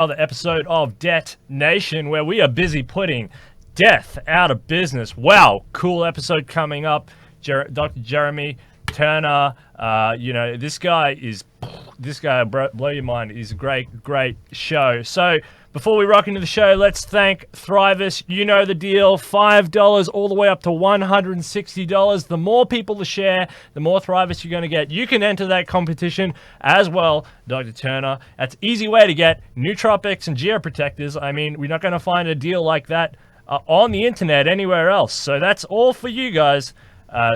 Another episode of Debt Nation, where we are busy putting death out of business. Wow, cool episode coming up. Dr. Jeremy Turner, this guy blow your mind. He's a great show. So before we rock into the show, let's thank Thrivous. You know the deal, $5 all the way up to $160. The more people to share, the more Thrivous you're going to get. You can enter that competition as well, Dr. Turner. That's an easy way to get nootropics and geoprotectors. I mean, we're not going to find a deal like that on the internet anywhere else. So that's all for you guys.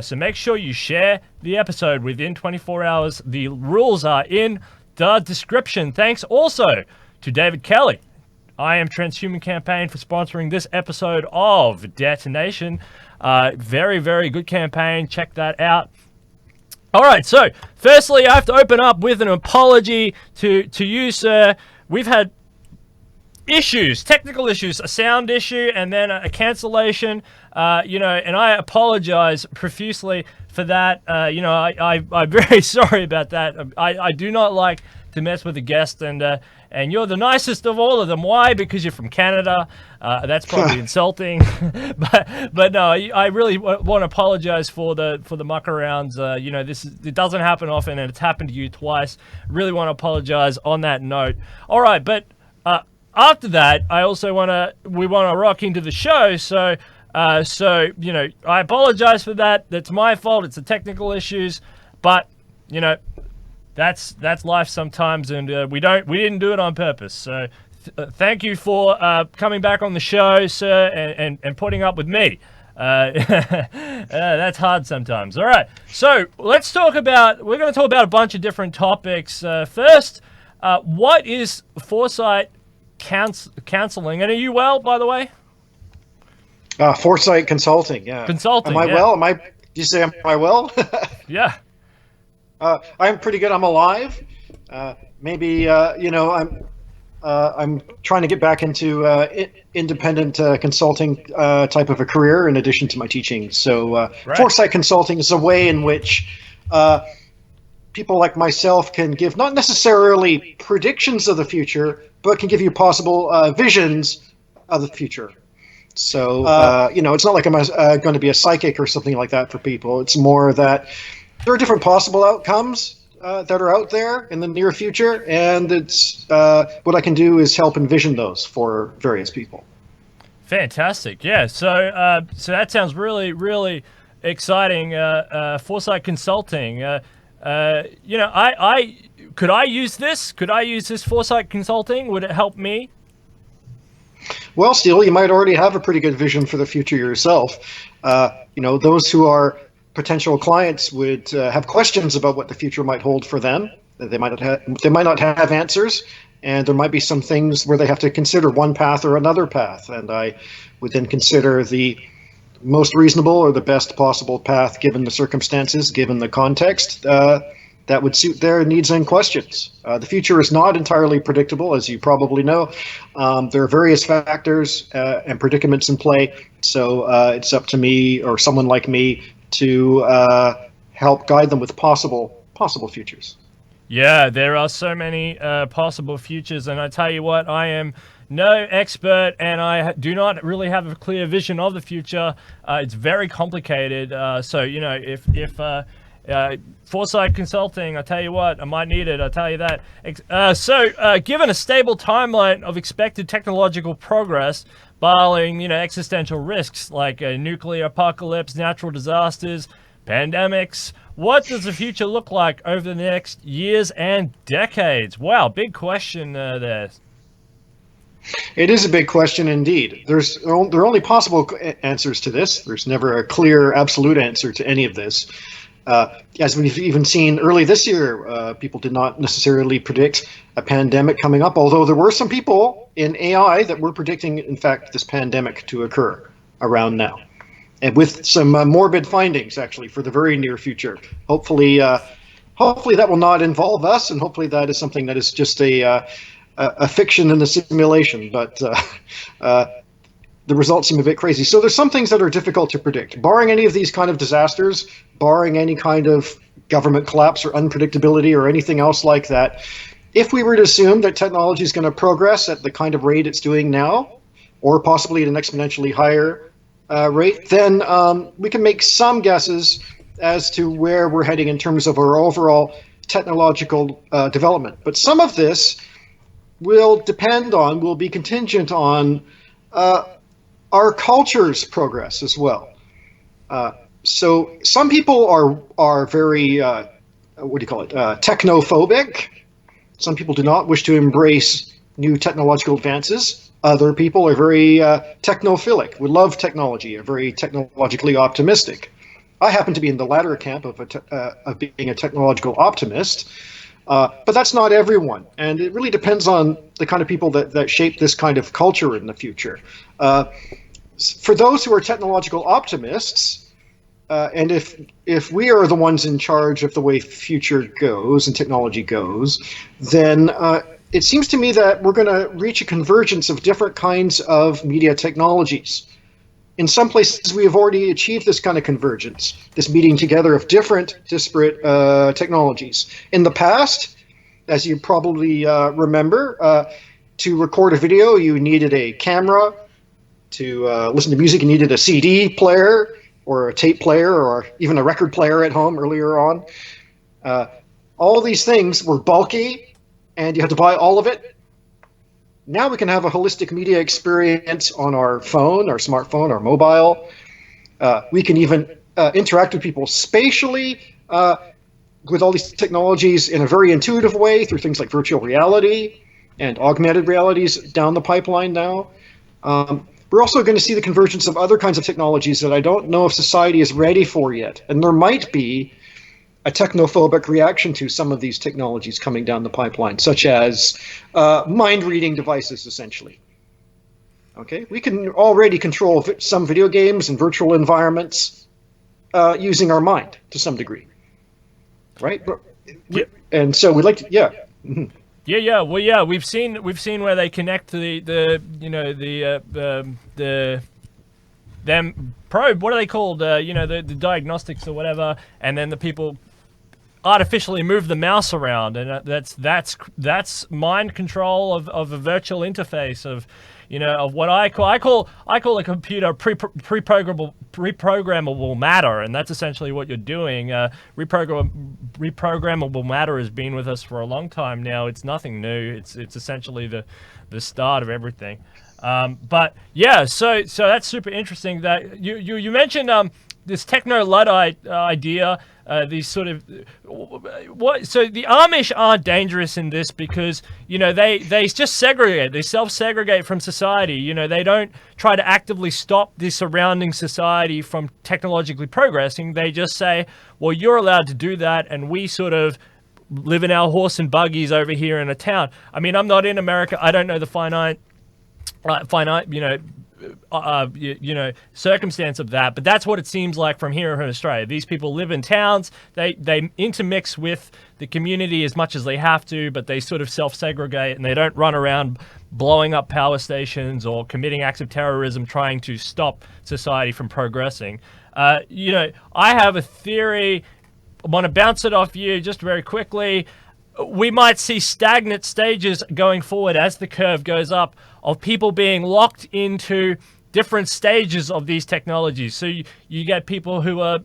So make sure you share the episode within 24 hours. The rules are in the description. Thanks also to David Kelly, I Am Transhuman Campaign, for sponsoring this episode of Detonation. Very, very good campaign. Check that out. All right, so firstly, I have to open up with an apology to you, sir. We've had technical issues, a sound issue, and then a cancellation, and I apologize profusely for that. I'm very sorry about that. I do not like to mess with a guest, and you're the nicest of all of them. Why? Because you're from Canada. That's probably insulting, but no, I really want to apologize for the muck arounds. It doesn't happen often, and it's happened to you twice. Really want to apologize on that note. All right, but after that, I also we want to rock into the show. So I apologize for that. That's my fault. It's the technical issues, but that's life sometimes, and we didn't do it on purpose. So thank you for coming back on the show, sir, and putting up with me. That's hard sometimes. All right, so we're going to talk about a bunch of different topics. First, what is foresight counseling? And are you well, by the way? Foresight Consulting, yeah. Consulting, Am I well? Did you say am I well? Yeah. I'm pretty good. I'm alive. I'm trying to get back into independent consulting type of a career in addition to my teaching. So right. Foresight Consulting is a way in which people like myself can give not necessarily predictions of the future, but can give you possible visions of the future. So, it's not like I'm going to be a psychic or something like that for people. It's more that there are different possible outcomes that are out there in the near future, and it's what I can do is help envision those for various people. Fantastic. Yeah. So that sounds really, really exciting. Foresight Consulting. Could I use this? Could I use this Foresight Consulting? Would it help me? Well, Steele, you might already have a pretty good vision for the future yourself. Those who are potential clients would have questions about what the future might hold for them. They might not have answers, and there might be some things where they have to consider one path or another path. And I would then consider the most reasonable or the best possible path given the circumstances, given the context, that would suit their needs and questions. The future is not entirely predictable, as you probably know. There are various factors and predicaments in play, so it's up to me or someone like me to help guide them with possible futures. Yeah, there are so many possible futures, and I tell you what, I am no expert, and I do not really have a clear vision of the future. It's very complicated. If Foresight Consulting, I tell you what, I might need it. I tell you that. Given a stable timeline of expected technological progress, barring existential risks like a nuclear apocalypse, natural disasters, pandemics, what does the future look like over the next years and decades? Wow, big question there. It is a big question indeed. There are only possible answers to this. There's never a clear, absolute answer to any of this. As we've even seen early this year, people did not necessarily predict a pandemic coming up, although there were some people in AI that were predicting, in fact, this pandemic to occur around now. And with some morbid findings, actually, for the very near future. Hopefully that will not involve us, and hopefully that is something that is just a fiction in the simulation. But the results seem a bit crazy. So there's some things that are difficult to predict. Barring any of these kind of disasters, barring any kind of government collapse or unpredictability or anything else like that, if we were to assume that technology is going to progress at the kind of rate it's doing now, or possibly at an exponentially higher rate, then we can make some guesses as to where we're heading in terms of our overall technological development. But some of this will be contingent on our culture's progress as well. So some people are very, technophobic. Some people do not wish to embrace new technological advances. Other people are very technophilic, would love technology, are very technologically optimistic. I happen to be in the latter camp of being a technological optimist, but that's not everyone. And it really depends on the kind of people that shape this kind of culture in the future. For those who are technological optimists, and if we are the ones in charge of the way future goes and technology goes, then it seems to me that we're going to reach a convergence of different kinds of media technologies. In some places, we have already achieved this kind of convergence, this meeting together of different disparate technologies. In the past, as you probably remember, to record a video, you needed a camera. To listen to music, you needed a CD player or a tape player or even a record player at home earlier on. All these things were bulky, and you had to buy all of it. Now we can have a holistic media experience on our phone, our smartphone, our mobile. We can even interact with people spatially with all these technologies in a very intuitive way through things like virtual reality and augmented realities down the pipeline now. We're also going to see the convergence of other kinds of technologies that I don't know if society is ready for yet. And there might be a technophobic reaction to some of these technologies coming down the pipeline, such as mind-reading devices, essentially. Okay, we can already control some video games and virtual environments using our mind to some degree, right? Yeah. And so we'd like to, yeah. Mm-hmm. Yeah. Well, yeah, we've seen where they connect the them probe. What are they called? The diagnostics or whatever, and then the people artificially move the mouse around, and that's mind control of a virtual interface of what I call a computer reprogrammable matter, and that's essentially what you're doing. Reprogrammable matter has been with us for a long time now. It's nothing new. It's essentially the start of everything. But yeah, so that's super interesting. That you mentioned this techno-Luddite idea. These sort of so the Amish aren't dangerous in this because they just segregate, they self-segregate from society. They don't try to actively stop the surrounding society from technologically progressing. They just say, well, you're allowed to do that, and we sort of live in our horse and buggies over here in a town. I mean, I'm not in America. I don't know the finite circumstance of that, but that's what it seems like from here in Australia. These people live in towns, they intermix with the community as much as they have to, but they sort of self-segregate, and they don't run around blowing up power stations or committing acts of terrorism trying to stop society from progressing. I have a theory. I want to bounce it off you just very quickly. We might see stagnant stages going forward as the curve goes up of people being locked into different stages of these technologies. So you get people who are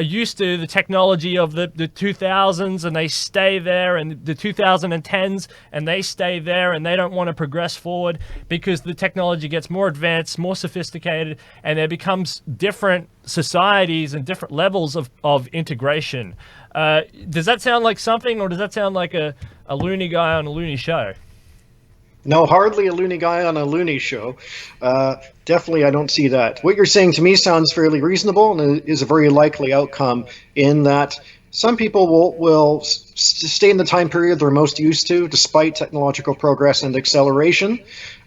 used to the technology of the 2000s, and they stay there, and the 2010s, and they stay there, and they don't want to progress forward because the technology gets more advanced, more sophisticated, and there becomes different societies and different levels of integration. Does that sound like something, or does that sound like a loony guy on a loony show? No, hardly a loony guy on a loony show. Definitely, I don't see that. What you're saying to me sounds fairly reasonable and is a very likely outcome, in that some people will stay in the time period they're most used to, despite technological progress and acceleration.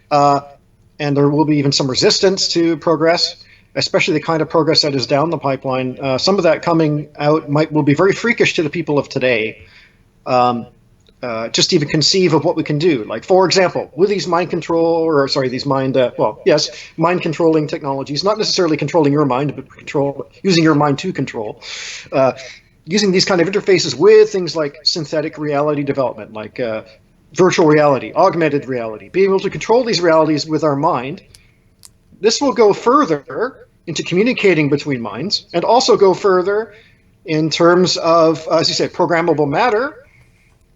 And there will be even some resistance to progress, especially the kind of progress that is down the pipeline. Some of that coming out will be very freakish to the people of today. Just to even conceive of what we can do. Like, for example, with these mind controlling technologies, not necessarily controlling your mind, but using your mind to control. using these kind of interfaces with things like synthetic reality development, like virtual reality, augmented reality, being able to control these realities with our mind, this will go further into communicating between minds and also go further in terms of, as you said, programmable matter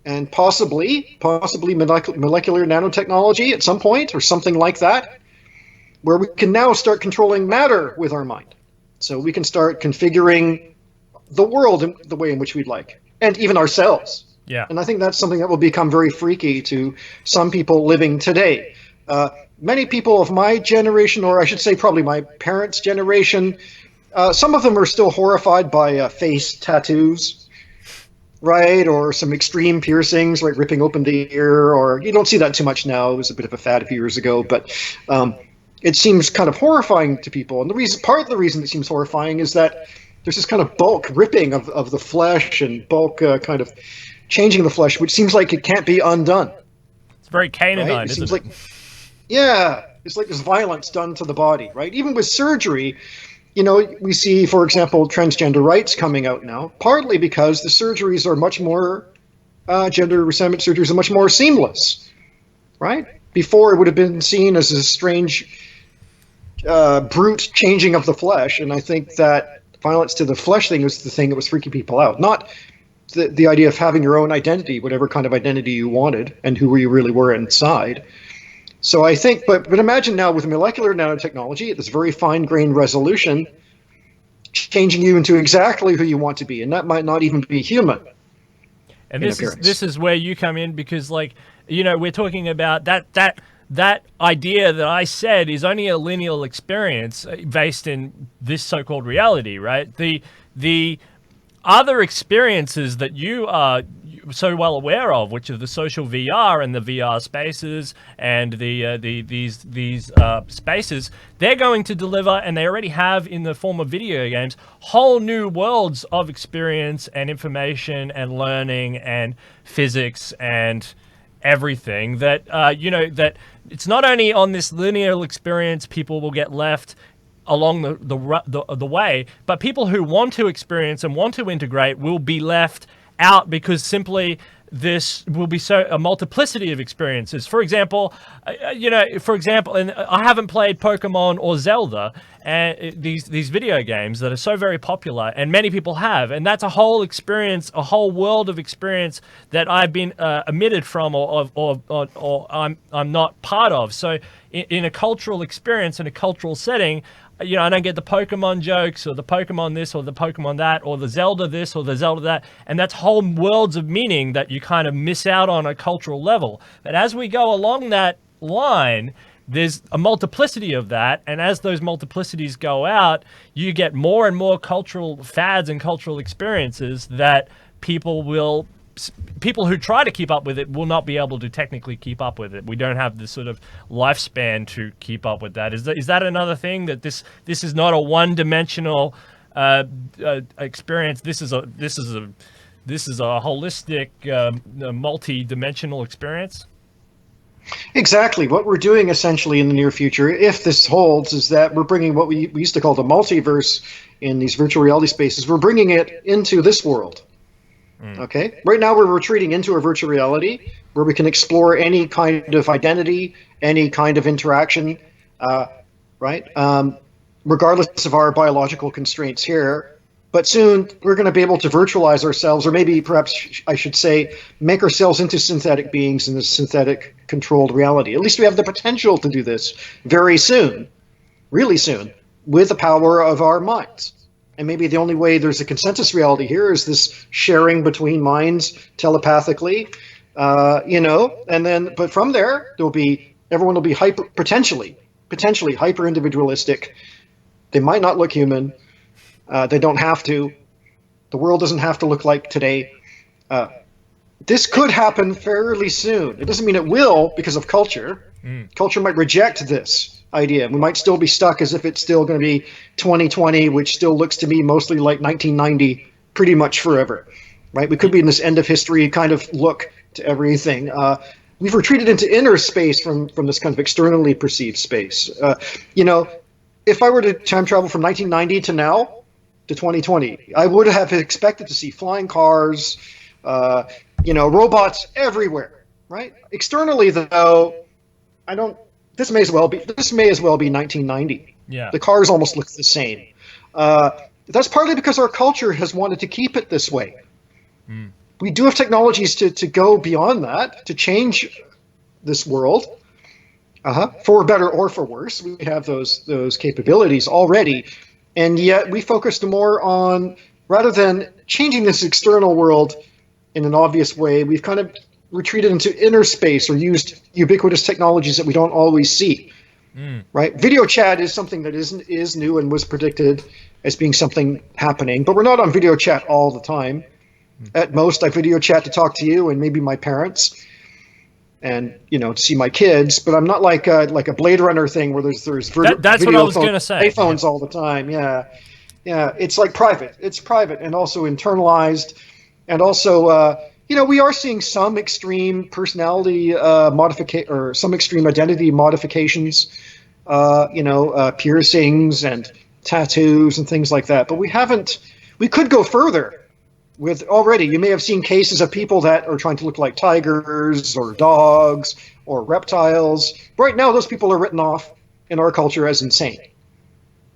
and possibly molecular nanotechnology at some point or something like that, where we can now start controlling matter with our mind. So we can start configuring the world in the way in which we'd like, and even ourselves. Yeah. And I think that's something that will become very freaky to some people living today. Many people of my generation, or I should say probably my parents' generation, some of them are still horrified by face tattoos, right? Or some extreme piercings, like ripping open the ear, or you don't see that too much now. It was a bit of a fad a few years ago, but it seems kind of horrifying to people. And part of the reason it seems horrifying is that there's this kind of bulk ripping of the flesh and bulk kind of changing the flesh, which seems like it can't be undone. It's very canine, right? isn't it? Like, yeah, it's like there's violence done to the body, right? Even with surgery, you know, we see, for example, transgender rights coming out now, partly because the surgeries are much more, gender reassignment surgeries are much more seamless, right? Before it would have been seen as a strange, brute changing of the flesh, and I think that violence to the flesh thing was the thing that was freaking people out, not the idea of having your own identity, whatever kind of identity you wanted, and who you really were inside. So I think, but imagine now with molecular nanotechnology at this very fine-grained resolution, changing you into exactly who you want to be, and that might not even be human. And this is where you come in, because, like, you know, we're talking about that idea that I said is only a lineal experience based in this so-called reality, right? The other experiences that you are so well aware of, which are the social VR and the VR spaces and these spaces, they're going to deliver, and they already have in the form of video games, whole new worlds of experience and information and learning and physics and everything that you know, that it's not only on this linear experience people will get left along the way, but people who want to experience and want to integrate will be left out, because simply this will be a multiplicity of experiences. For example, and I haven't played Pokemon or Zelda, and these video games that are so very popular, and many people have, and that's a whole experience, a whole world of experience that I've been omitted from, or I'm not part of. So in a cultural experience, in a cultural setting, you know, I don't get the Pokemon jokes or the Pokemon this or the Pokemon that or the Zelda this or the Zelda that, and that's whole worlds of meaning that you kind of miss out on a cultural level. But as we go along that line, there's a multiplicity of that, and as those multiplicities go out, you get more and more cultural fads and cultural experiences that people who try to keep up with it will not be able to technically keep up with it. We don't have the sort of lifespan to keep up with that. Is that another thing, that this is not a one-dimensional experience? This is a holistic, multi-dimensional experience. Exactly. What we're doing essentially in the near future, if this holds, is that we're bringing what we used to call the multiverse in these virtual reality spaces. We're bringing it into this world. Okay. Right now we're retreating into a virtual reality where we can explore any kind of identity, any kind of interaction, right? Regardless of our biological constraints here. But soon we're going to be able to virtualize ourselves, or maybe perhaps I should say, make ourselves into synthetic beings in this synthetic controlled reality. At least we have the potential to do this very soon, really soon, with the power of our minds. And maybe the only way there's a consensus reality here is this sharing between minds telepathically, you know, and then, but from there, everyone will be potentially hyper individualistic. They might not look human. They don't have to. The world doesn't have to look like today. This could happen fairly soon. It doesn't mean it will because of culture. Culture might reject this idea. We might still be stuck as if it's still going to be 2020, which still looks to me mostly like 1990, pretty much forever, right? We could be in this end of history kind of look to everything. We've retreated into inner space from this kind of externally perceived space. You know, if I were to time travel from 1990 to now, to 2020. I would have expected to see flying cars, robots everywhere, right? Externally, though, I don't. This may as well be 1990. Yeah. The cars almost look the same. That's partly because our culture has wanted to keep it this way. We do have technologies to go beyond that, to change this world, for better or for worse. We have those capabilities already, and yet we focused more on, rather than changing this external world in an obvious way, we've kind of retreated into inner space or used ubiquitous technologies that we don't always see. Right? Video chat is something that is new and was predicted as being something happening, but we're not on video chat all the time. At most, I video chat to talk to you and maybe my parents, and to see my kids. But I'm not like a Blade Runner thing where there's that's what I was going to say. iPhones all the time. Yeah. It's like private. It's private and also internalized, and also we are seeing some extreme personality modification or some extreme identity modifications. Piercings and tattoos and things like that. But we could go further. You may have seen cases of people that are trying to look like tigers or dogs or reptiles. Right now, those people are written off in our culture as insane.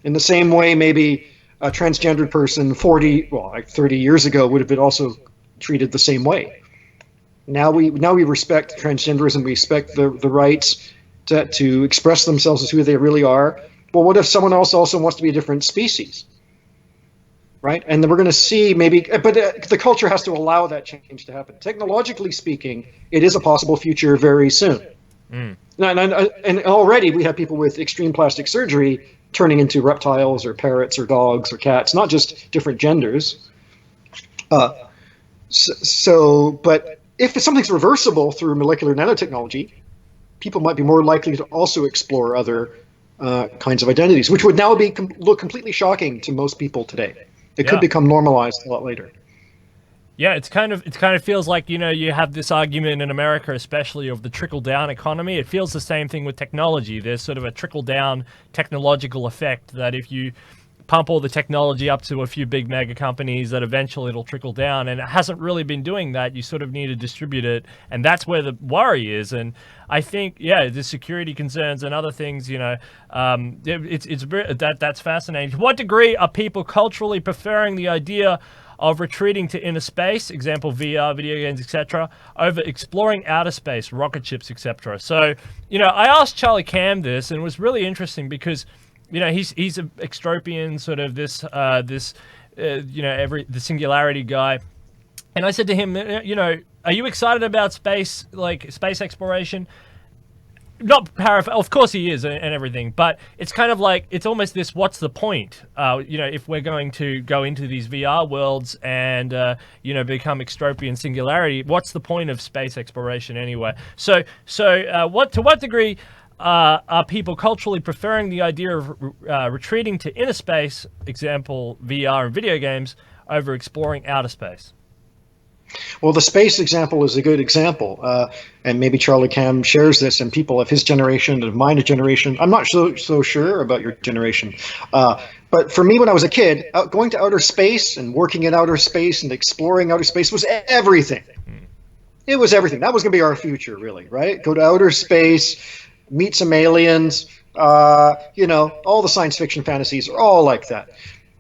In the same way, maybe a transgendered person 30 years ago would have been also treated the same way. Now we respect transgenderism. We respect the rights to express themselves as who they really are. Well, what if someone else also wants to be a different species? Right? And then we're going to see but the culture has to allow that change to happen. Technologically speaking, it is a possible future very soon. And already we have people with extreme plastic surgery turning into reptiles or parrots or dogs or cats, not just different genders. But if something's reversible through molecular nanotechnology, people might be more likely to also explore other kinds of identities, which would now look completely shocking to most people today. It could become normalized a lot later. Yeah, it kind of feels like, you have this argument in America, especially of the trickle-down economy. It feels the same thing with technology. There's sort of a trickle-down technological effect that if you pump all the technology up to a few big mega companies, that eventually it'll trickle down, and it hasn't really been doing that. You sort of need to distribute it, and that's where the worry is. And I think, the security concerns and other things, that's fascinating. To what degree are people culturally preferring the idea of retreating to inner space, example VR, video games, etc., over exploring outer space, rocket ships, etc.? So, I asked Charlie Cam this, and it was really interesting because he's an extropian, sort of the singularity guy. And I said to him, are you excited about space exploration? Of course he is and everything, but it's kind of like, it's almost this, what's the point? If we're going to go into these VR worlds and, become extropian singularity, what's the point of space exploration anyway? To what degree are people culturally preferring the idea of retreating to inner space, example VR and video games, over exploring outer space? Well, the space example is a good example, and maybe Charlie Cam shares this, and people of his generation, of my generation, I'm not so sure about your generation, but for me when I was a kid, going to outer space and working in outer space and exploring outer space was everything. It was everything. That was going to be our future, really, right? Go to outer space, meet some aliens, all the science fiction fantasies are all like that.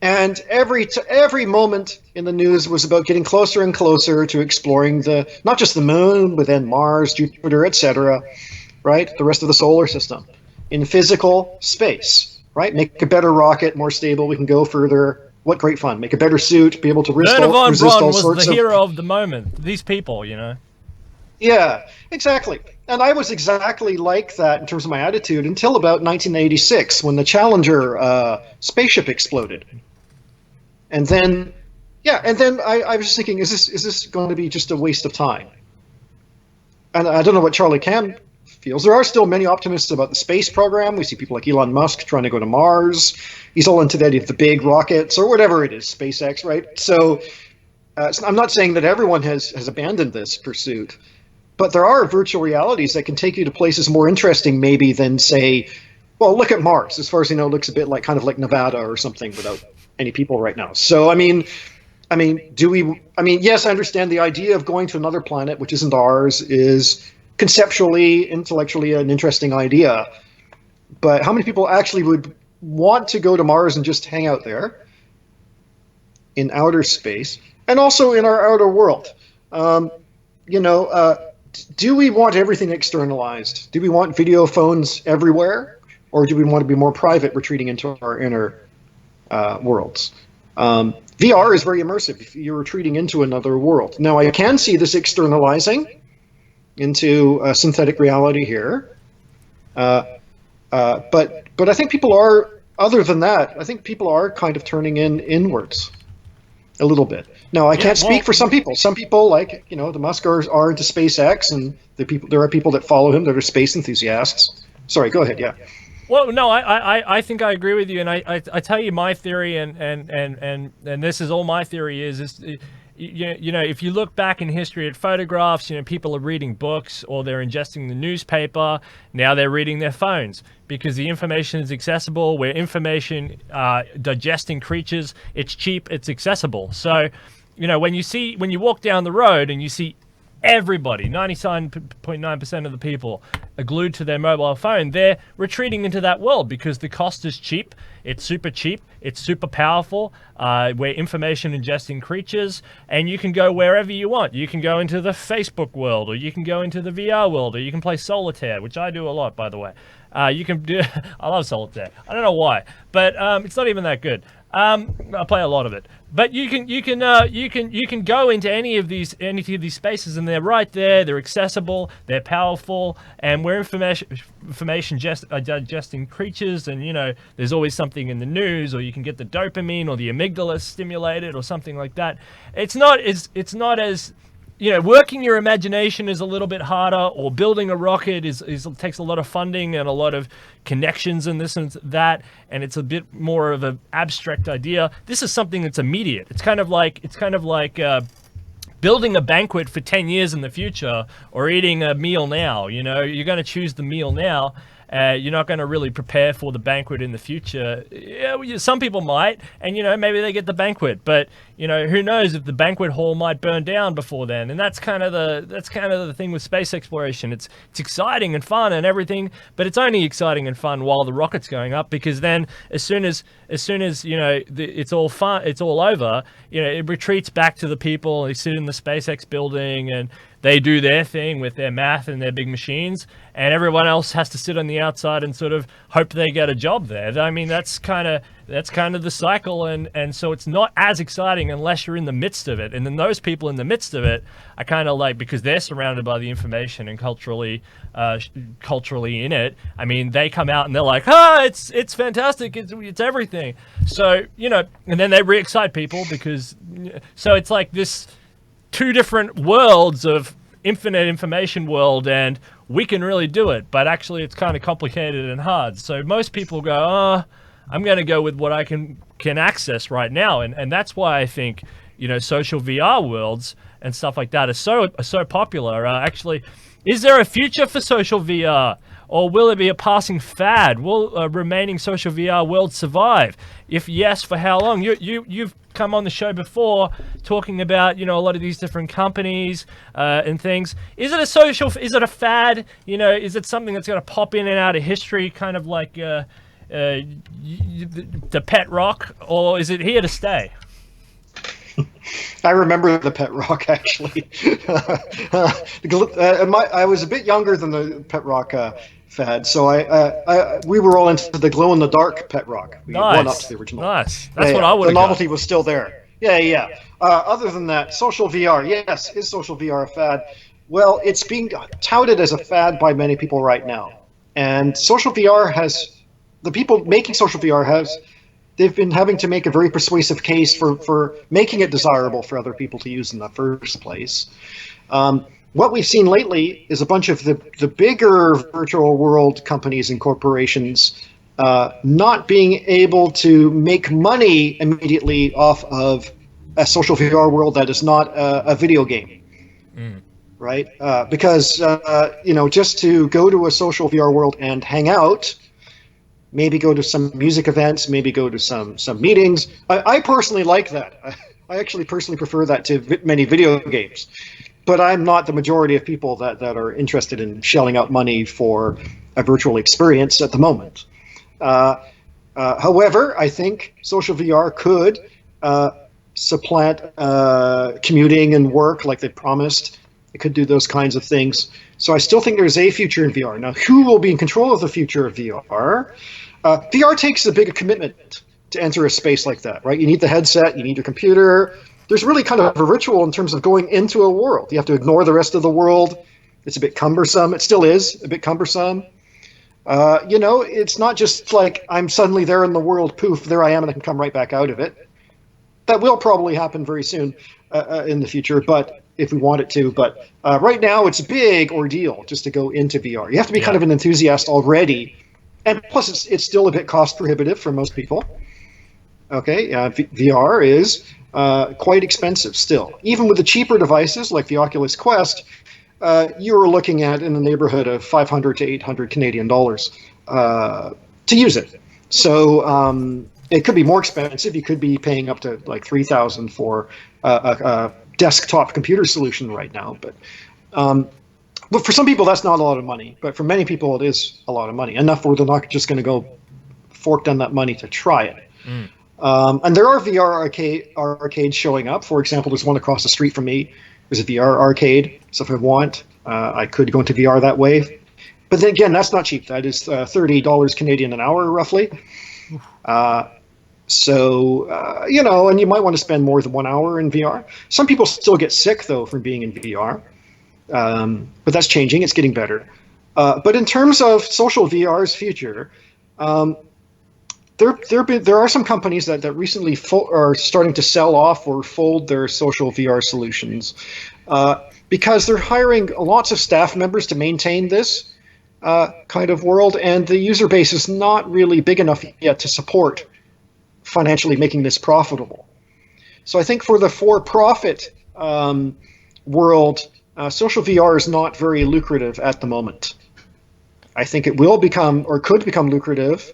And every moment in the news was about getting closer and closer to exploring not just the moon, but then Mars, Jupiter, etc., right? The rest of the solar system in physical space, right? Make a better rocket, more stable, we can go further. What great fun. Make a better suit, be able to resist all sorts of... Wernher von Braun was the hero of the moment. These people, Yeah, exactly. And I was exactly like that in terms of my attitude until about 1986 when the Challenger spaceship exploded. And then I was just thinking, is this going to be just a waste of time? And I don't know what Charlie Cam feels. There are still many optimists about the space program. We see people like Elon Musk trying to go to Mars. He's all into the big rockets or whatever it is, SpaceX, right? So I'm not saying that everyone has abandoned this pursuit. But there are virtual realities that can take you to places more interesting maybe than, say, well, look at Mars. As far as I know, it looks a bit kind of like Nevada or something without any people right now. So yes, I understand the idea of going to another planet, which isn't ours, is conceptually, intellectually an interesting idea. But how many people actually would want to go to Mars and just hang out there in outer space and also in our outer world? Do we want everything externalized? Do we want video phones everywhere? Or do we want to be more private, retreating into our inner worlds? VR is very immersive if you're retreating into another world. Now, I can see this externalizing into synthetic reality here. But I think people are, other than that, I think people are kind of turning inwards a little bit. Now, I can't speak for some people. Some people, like, the Musk are into SpaceX, and there are people that follow him that are space enthusiasts. Sorry, go ahead, yeah. Well, no, I think I agree with you, and I tell you my theory, and this is all my theory is if you look back in history at photographs, people are reading books or they're ingesting the newspaper. Now they're reading their phones because the information is accessible. We're information digesting creatures. It's cheap. It's accessible. So, when you walk down the road and you see everybody, 99.9% of the people are glued to their mobile phone, they're retreating into that world because the cost is cheap. It's super powerful. We're information ingesting creatures, and you can go wherever you want. You can go into the Facebook world, or you can go into the VR world, or you can play solitaire, which I do a lot, by the way. I love solitaire. I don't know why, but it's not even that good. I play a lot of it, but you can go into any of these spaces, and they're right there. They're accessible. They're powerful, and we're information digesting creatures. And there's always something in the news, or you can get the dopamine or the amygdala stimulated, or something like that. It's not as working your imagination is a little bit harder, or building a rocket takes a lot of funding and a lot of connections and this and that, and it's a bit more of an abstract idea. This is something that's immediate. It's kind of like building a banquet for 10 years in the future, or eating a meal now. You're going to choose the meal now. You're not going to really prepare for the banquet in the future. Yeah, some people might, and maybe they get the banquet, but who knows if the banquet hall might burn down before then. And that's kind of the thing with space exploration. It's exciting and fun and everything, but it's only exciting and fun while the rocket's going up, because then as soon as it's all fun, it's all over. It retreats back to the people. They sit in the SpaceX building and they do their thing with their math and their big machines, and everyone else has to sit on the outside and sort of hope they get a job there. I mean, that's kind of the cycle, and so it's not as exciting unless you're in the midst of it. And then those people in the midst of it are kind of like, because they're surrounded by the information and culturally in it. I mean, they come out and they're like, it's fantastic, it's everything. So and then they re-excite people so it's like this two different worlds of infinite information world, and we can really do it, but actually it's kind of complicated and hard. So most people go, I'm going to go with what I can access right now, and that's why I think social VR worlds and stuff like that are so popular. Actually, is there a future for social VR? Or will it be a passing fad? Will remaining social VR world survive? If yes, for how long? You've come on the show before talking about a lot of these different companies and things. Is it a fad? Is it something that's going to pop in and out of history, kind of like the pet rock, or is it here to stay? I remember the pet rock, actually. I was a bit younger than the pet rock fad, so we were all into the glow-in-the-dark pet rock. We went up to the original. Nice. That's what I would have. The novelty was still there. Yeah. Other than that, social VR, yes. Is social VR a fad? Well, it's being touted as a fad by many people right now. And social VR the people making social VR they've been having to make a very persuasive case for making it desirable for other people to use in the first place. What we've seen lately is a bunch of the bigger virtual world companies and corporations not being able to make money immediately off of a social VR world that is not a video game. Right? Because just to go to a social VR world and hang out maybe go to some music events, maybe go to some meetings. I personally like that. I actually personally prefer that to many video games. But I'm not the majority of people that are interested in shelling out money for a virtual experience at the moment. However, I think social VR could supplant commuting and work like they promised. It could do those kinds of things. So I still think there's a future in VR. Now, who will be in control of the future of VR? VR takes a big commitment to enter a space like that, right? You need the headset, you need your computer. There's really kind of a ritual in terms of going into a world. You have to ignore the rest of the world. It's a bit cumbersome. It still is a bit cumbersome. It's not just like I'm suddenly there in the world, poof, there I am, and I can come right back out of it. That will probably happen very soon in the future, but if we want it to. But right now, it's a big ordeal just to go into VR. You have to be kind of an enthusiast already, and plus, it's still a bit cost prohibitive for most people. Okay, VR is quite expensive still. Even with the cheaper devices like the Oculus Quest, you're looking at in the neighborhood of 500 to 800 Canadian dollars to use it. So it could be more expensive. You could be paying up to like 3,000 for a desktop computer solution right now. But for some people, that's not a lot of money. But for many people, it is a lot of money. Enough where they're not just going to go fork down that money to try it. And there are VR arcades showing up. For example, there's one across the street from me. There's a VR arcade. So if I want, I could go into VR that way. But then again, that's not cheap. That is $30 Canadian an hour, roughly. And you might want to spend more than 1 hour in VR. Some people still get sick, though, from being in VR. But that's changing. It's getting better. But in terms of social VR's future, there are some companies that recently are starting to sell off or fold their social VR solutions because they're hiring lots of staff members to maintain this kind of world, and the user base is not really big enough yet to support financially making this profitable. So I think for the for-profit world, social VR is not very lucrative at the moment. I think it will become, or could become, lucrative.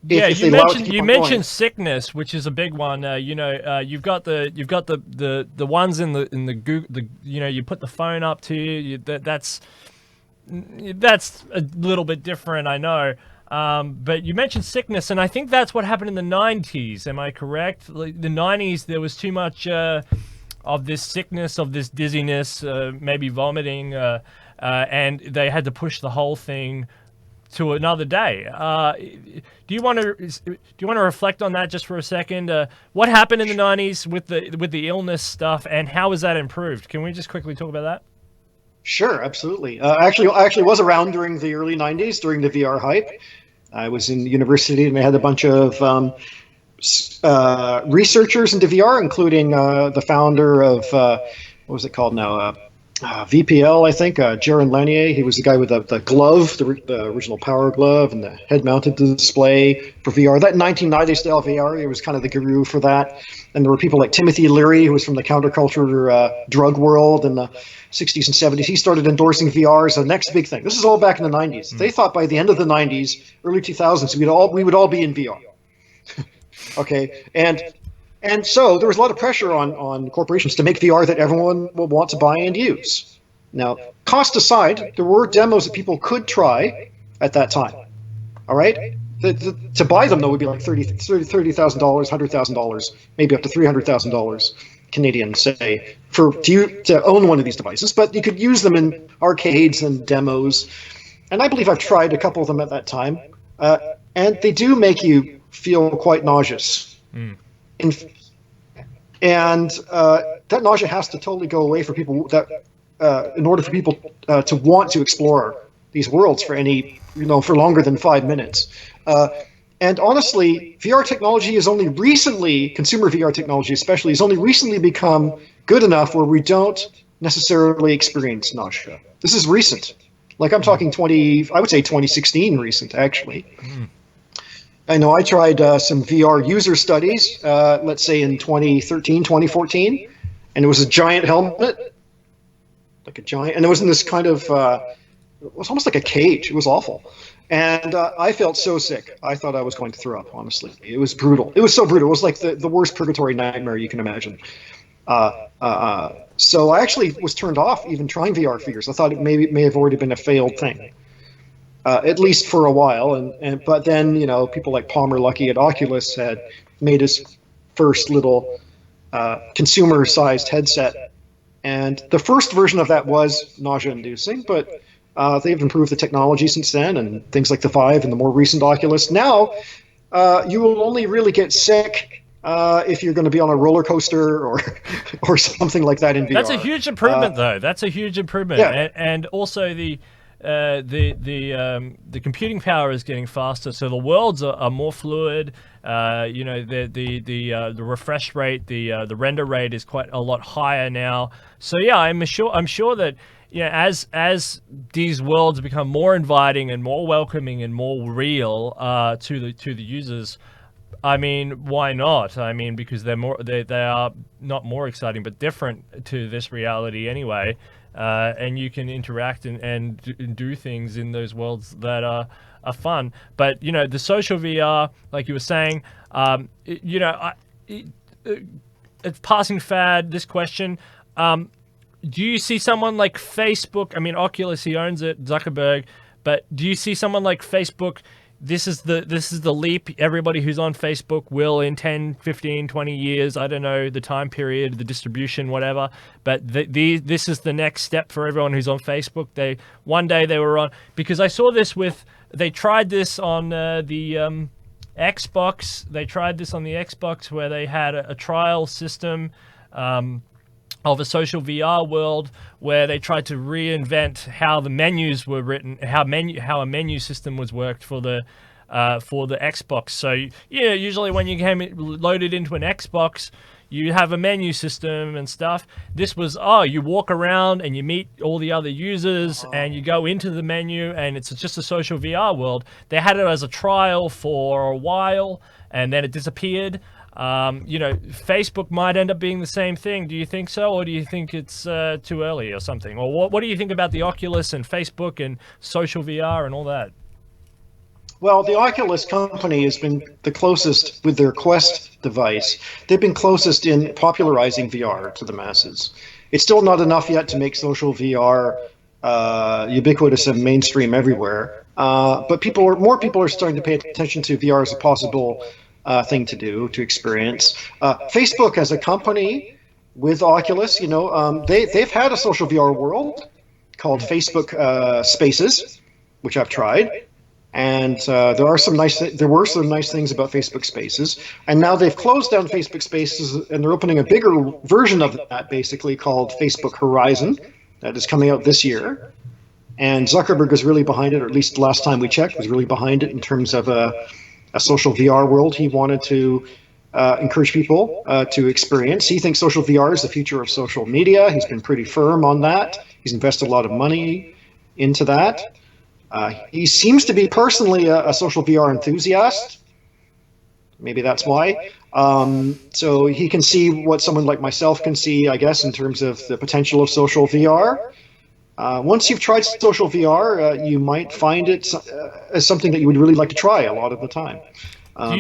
Yeah, you mentioned sickness, which is a big one. You've got the ones in the Google. You put the phone up to you. That's a little bit different, I know. But you mentioned sickness, and I think that's what happened in the 90s. Am I correct? Like, the 90s, there was too much of this sickness, of this dizziness, maybe vomiting, and they had to push the whole thing to another day. Do you want to reflect on that just for a second? What happened in the 90s with the illness stuff, and how has that improved? Can we just quickly talk about that? Sure, absolutely. I actually was around during the early 90s, during the VR hype. I was in university, and they had a bunch of researchers into VR, including the founder of, what was it called now? VPL, I think, Jaron Lanier. He was the guy with the glove, the original power glove, and the head-mounted display for VR. That 1990s style VR, he was kind of the guru for that. And there were people like Timothy Leary, who was from the counterculture drug world in the 60s and 70s. He started endorsing VR as the next big thing. This is all back in the 90s. They thought by the end of the 90s, early 2000s, we would all be in VR. Okay, and so there was a lot of pressure on corporations to make VR that everyone will want to buy and use. Now, cost aside, there were demos that people could try at that time. All right? To buy them, though, would be like $30,000, $100,000, maybe up to $300,000 Canadian, say, to own one of these devices. But you could use them in arcades and demos. And I believe I've tried a couple of them at that time. And they do make you feel quite nauseous. And that nausea has to totally go away for people in order for people to want to explore these worlds for longer than 5 minutes. And honestly, VR technology is only recently, consumer VR technology especially, has only recently become good enough where we don't necessarily experience nausea. This is recent. Like I'm talking I would say 2016 recent, actually. I know I tried some VR user studies, let's say in 2013, 2014, and it was a giant helmet, and it was in this kind of, it was almost like a cage. It was awful. And I felt so sick. I thought I was going to throw up, honestly. It was brutal. It was so brutal. It was like the worst purgatory nightmare you can imagine. So I actually was turned off even trying VR for years. I thought it may have already been a failed thing, at least for a while. But then, you know, people like Palmer Luckey at Oculus had made his first little consumer-sized headset. And the first version of that was nausea-inducing, but they've improved the technology since then, and things like the Vive and the more recent Oculus. Now, you will only really get sick if you're going to be on a roller coaster or something like that in VR. That's a huge improvement, though. That's a huge improvement, yeah. and also the computing power is getting faster, so the worlds are more fluid. You know, the refresh rate, the render rate is quite a lot higher now. So yeah, I'm sure that, you know, as these worlds become more inviting and more welcoming and more real to the users, I mean, why not? I mean, because they are not more exciting, but different to this reality anyway. And you can interact and do things in those worlds that are fun. But, you know, the social VR, like you were saying, you know, it's passing fad, this question. Do you see someone like Facebook? I mean, Oculus, he owns it, Zuckerberg. But do you see someone like Facebook? This is the leap. Everybody who's on Facebook will, in 10, 15, 20 years, I don't know the time period, the distribution, whatever, but this is the next step for everyone who's on Facebook. One day they were on, because I saw this they tried this on the Xbox. They tried this on the Xbox where they had a trial system of a social VR world where they tried to reinvent how the menus were written, how a menu system was worked for the Xbox. So yeah, usually when you loaded into an Xbox, you have a menu system and stuff. This was, you walk around and you meet all the other users and you go into the menu and it's just a social VR world. They had it as a trial for a while and then it disappeared. You know, Facebook might end up being the same thing. Do you think so, or do you think it's too early or something? Or what do you think about the Oculus and Facebook and social VR and all that? Well, the Oculus company has been the closest with their Quest device. They've been closest in popularizing VR to the masses. It's still not enough yet to make social VR ubiquitous and mainstream everywhere. But more people are starting to pay attention to VR as a possible thing to do, to experience. Facebook as a company with Oculus, you know, they've had a social VR world called Facebook Spaces, which I've tried. And there were some nice things about Facebook Spaces. And now they've closed down Facebook Spaces and they're opening a bigger version of that, basically called Facebook Horizon, that is coming out this year. And Zuckerberg is really behind it, or at least the last time we checked, was really behind it in terms of a social VR world he wanted to encourage people to experience. He thinks social VR is the future of social media. He's been pretty firm on that. He's invested a lot of money into that. He seems to be personally a social VR enthusiast. Maybe that's why. So he can see what someone like myself can see, I guess, in terms of the potential of social VR. Once you've tried social VR, you might find it as something that you would really like to try a lot of the time.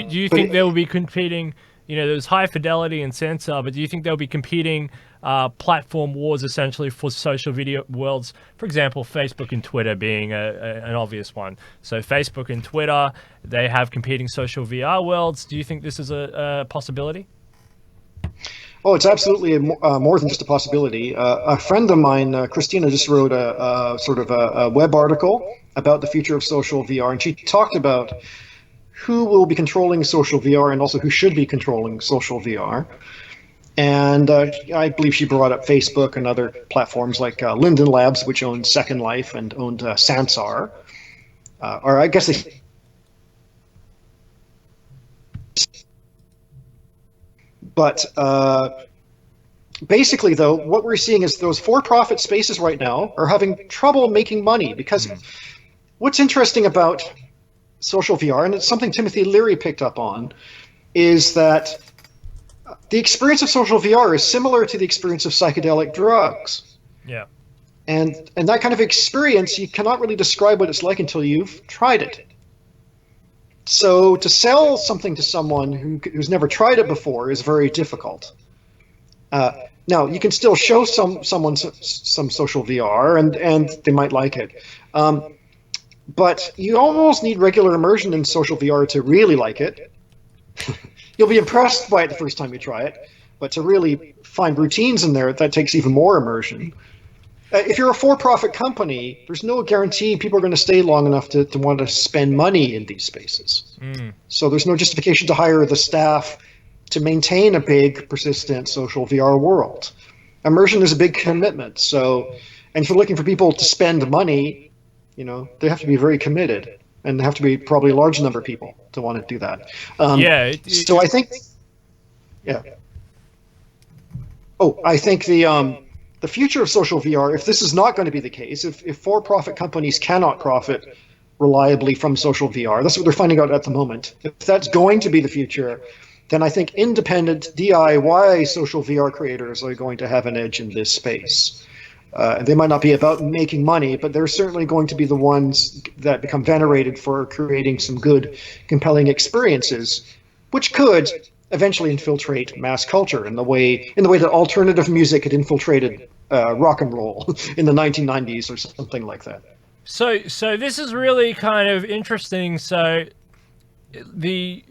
Do you think there will be competing, you know, there's high fidelity and sensor, but do you think there'll be competing platform wars essentially for social video worlds? For example, Facebook and Twitter being an obvious one. So Facebook and Twitter, they have competing social VR worlds. Do you think this is a possibility? Oh, it's absolutely more than just a possibility. A friend of mine, Christina, just wrote a sort of a web article about the future of social VR, and she talked about who will be controlling social VR and also who should be controlling social VR. And I believe she brought up Facebook and other platforms like Linden Labs, which owned Second Life and owned Sansar. Or I guess they... But basically, though, what we're seeing is those for-profit spaces right now are having trouble making money because what's interesting about social VR, and it's something Timothy Leary picked up on, is that the experience of social VR is similar to the experience of psychedelic drugs. Yeah. And that kind of experience, you cannot really describe what it's like until you've tried it. So to sell something to someone who's never tried it before is very difficult. Now, you can still show someone some social VR, and they might like it. But you almost need regular immersion in social VR to really like it. You'll be impressed by it the first time you try it, but to really find routines in there, that takes even more immersion. If you're a for-profit company, there's no guarantee people are going to stay long enough to want to spend money in these spaces. So there's no justification to hire the staff to maintain a big, persistent social VR world. Immersion is a big commitment. So, and if you're looking for people to spend money, they have to be very committed, and have to be probably a large number of people to want to do that. So I think, yeah. Oh, I think the future of social VR, if this is not going to be the case, if for-profit companies cannot profit reliably from social VR, that's what they're finding out at the moment. If that's going to be the future, then I think independent DIY social VR creators are going to have an edge in this space. They might not be about making money, but they're certainly going to be the ones that become venerated for creating some good, compelling experiences, which could eventually infiltrate mass culture in the way that alternative music had infiltrated rock and roll in the 1990s or something like that. So this is really kind of interesting. So this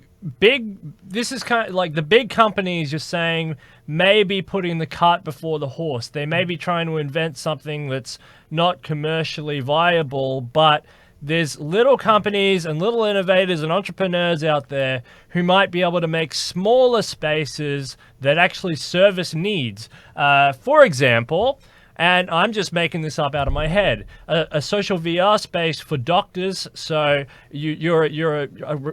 is kind of like the big companies you're saying may be putting the cart before the horse. They may be trying to invent something that's not commercially viable, but there's little companies and little innovators and entrepreneurs out there who might be able to make smaller spaces that actually service needs. For example, and I'm just making this up out of my head, a social VR space for doctors. So you're a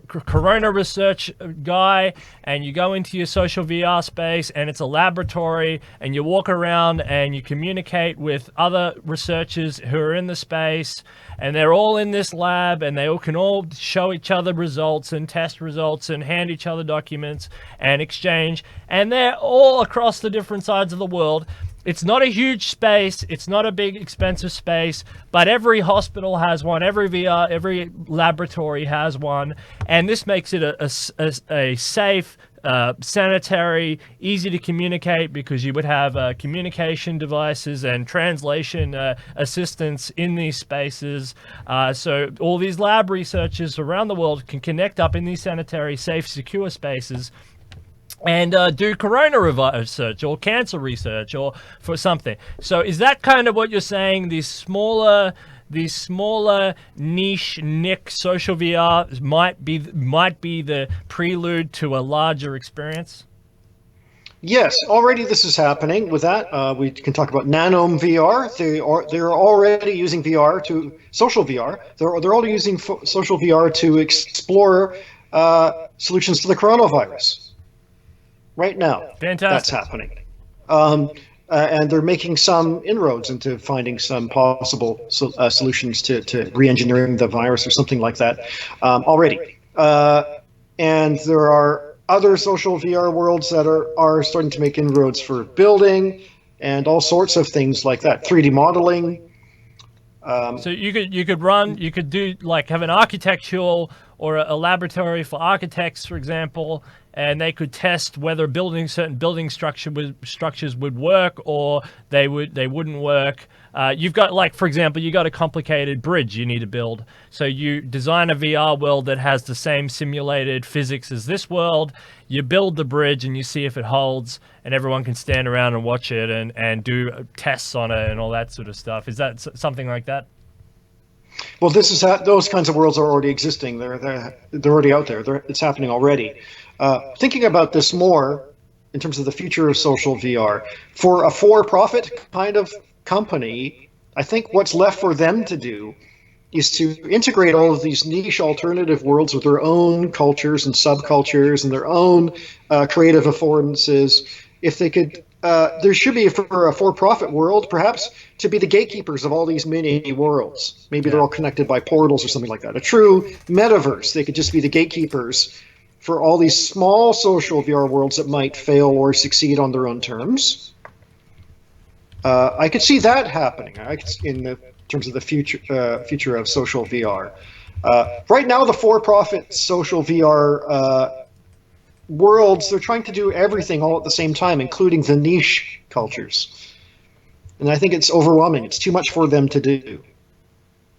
corona research guy, and you go into your social VR space, and it's a laboratory, and you walk around and you communicate with other researchers who are in the space, and they're all in this lab, and they can all show each other results and test results and hand each other documents and exchange, and they're all across the different sides of the world. It's not a huge space. It's not a big, expensive space, but every hospital has one. Every VR, every laboratory has one, and this makes it a safe, sanitary, easy to communicate, because you would have communication devices and translation assistance in these spaces. So all these lab researchers around the world can connect up in these sanitary, safe, secure spaces and do corona research or cancer research or for something. So is that kind of what you're saying? These smaller niche social VR might be the prelude to a larger experience? Yes, already this is happening. With that, we can talk about Nanome VR. They're already using VR to social VR. They're already using social VR to explore solutions to the coronavirus. Right now, fantastic. That's happening, and they're making some inroads into finding some possible solutions to re-engineering the virus or something like that already. And there are other social VR worlds that are starting to make inroads for building and all sorts of things like that. 3D modeling. So you could do like have an architectural or a laboratory for architects, for example, and they could test whether certain building structures would work or they wouldn't work. You've got, like, for example, you got a complicated bridge you need to build. So you design a VR world that has the same simulated physics as this world. You build the bridge and you see if it holds, and everyone can stand around and watch it and do tests on it and all that sort of stuff. Is that something like that? Well, those kinds of worlds are already existing. They're already out there. It's happening already. Thinking about this more in terms of the future of social VR, for a for-profit kind of company, I think what's left for them to do is to integrate all of these niche alternative worlds with their own cultures and subcultures and their own creative affordances. If they could, there should be, for a for-profit world, perhaps, to be the gatekeepers of all these mini worlds. Maybe they're all connected by portals or something like that. A true metaverse. They could just be the gatekeepers for all these small social VR worlds that might fail or succeed on their own terms. I could see that happening. In the terms of the future of social VR. Right now, the for-profit social VR worlds, they're trying to do everything all at the same time, including the niche cultures. And I think it's overwhelming. It's too much for them to do.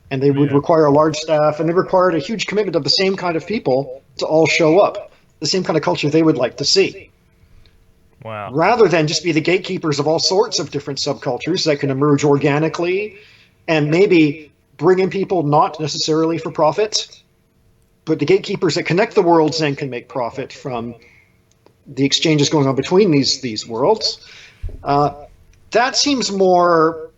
And they would require a large staff, and they required a huge commitment of the same kind of people to all show up, the same kind of culture they would like to see. Wow. Rather than just be the gatekeepers of all sorts of different subcultures that can emerge organically and maybe bring in people not necessarily for profit, but the gatekeepers that connect the worlds then can make profit from the exchanges going on between these worlds. That seems more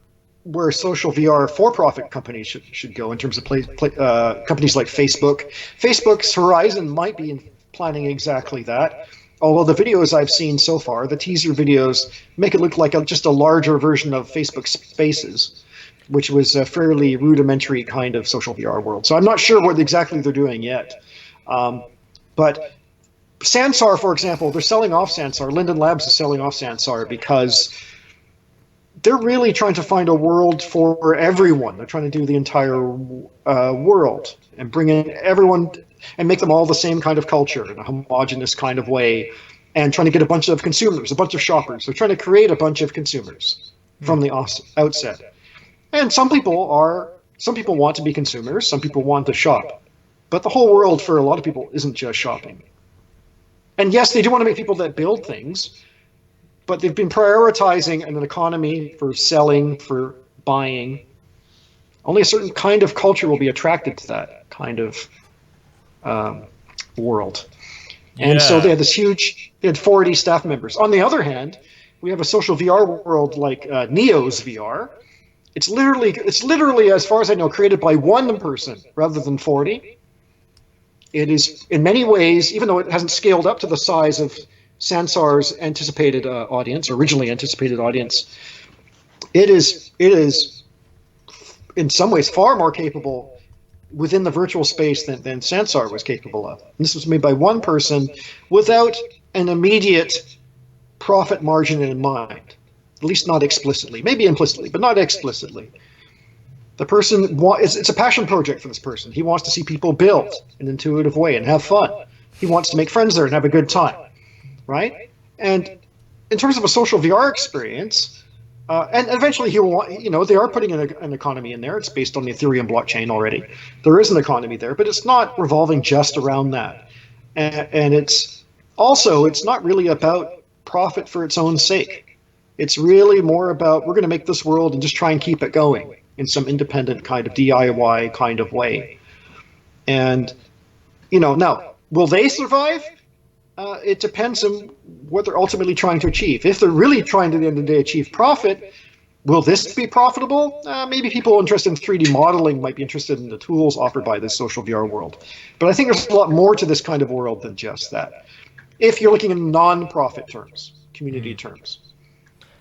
where social VR for-profit companies should go in terms of companies like Facebook. Facebook's Horizon might be planning exactly that. Although the videos I've seen so far, the teaser videos, make it look like just a larger version of Facebook Spaces, which was a fairly rudimentary kind of social VR world. So I'm not sure what exactly they're doing yet. But Sansar, for example, they're selling off Sansar. Linden Labs is selling off Sansar because they're really trying to find a world for everyone. They're trying to do the entire world and bring in everyone and make them all the same kind of culture in a homogenous kind of way, and trying to get a bunch of consumers, a bunch of shoppers. They're trying to create a bunch of consumers from the outset. And some people want to be consumers, some people want to shop. But the whole world for a lot of people isn't just shopping. And yes, they do want to make people that build things, but they've been prioritizing an economy for selling, for buying. Only a certain kind of culture will be attracted to that kind of world. Yeah. And so they had 40 staff members. On the other hand, we have a social VR world like Neo's VR. It's literally, as far as I know, created by one person rather than 40. It is, in many ways, even though it hasn't scaled up to the size of Sansar's anticipated originally anticipated audience, it is in some ways far more capable within the virtual space than Sansar was capable of. And this was made by one person without an immediate profit margin in mind, at least not explicitly, maybe implicitly, but not explicitly. The person it's a passion project for this person. He wants to see people build in an intuitive way and have fun. He wants to make friends there and have a good time, right? And in terms of a social VR experience, and eventually he will want, they are putting an economy in there. It's based on the Ethereum blockchain already. There is an economy there, but it's not revolving just around that. And it's not really about profit for its own sake. It's really more about, we're going to make this world and just try and keep it going in some independent kind of DIY kind of way. And, now, will they survive? It depends on what they're ultimately trying to achieve. If they're really trying to, at the end of the day, achieve profit, will this be profitable? Maybe people interested in 3D modeling might be interested in the tools offered by this social VR world. But I think there's a lot more to this kind of world than just that. If you're looking in non-profit terms, community terms.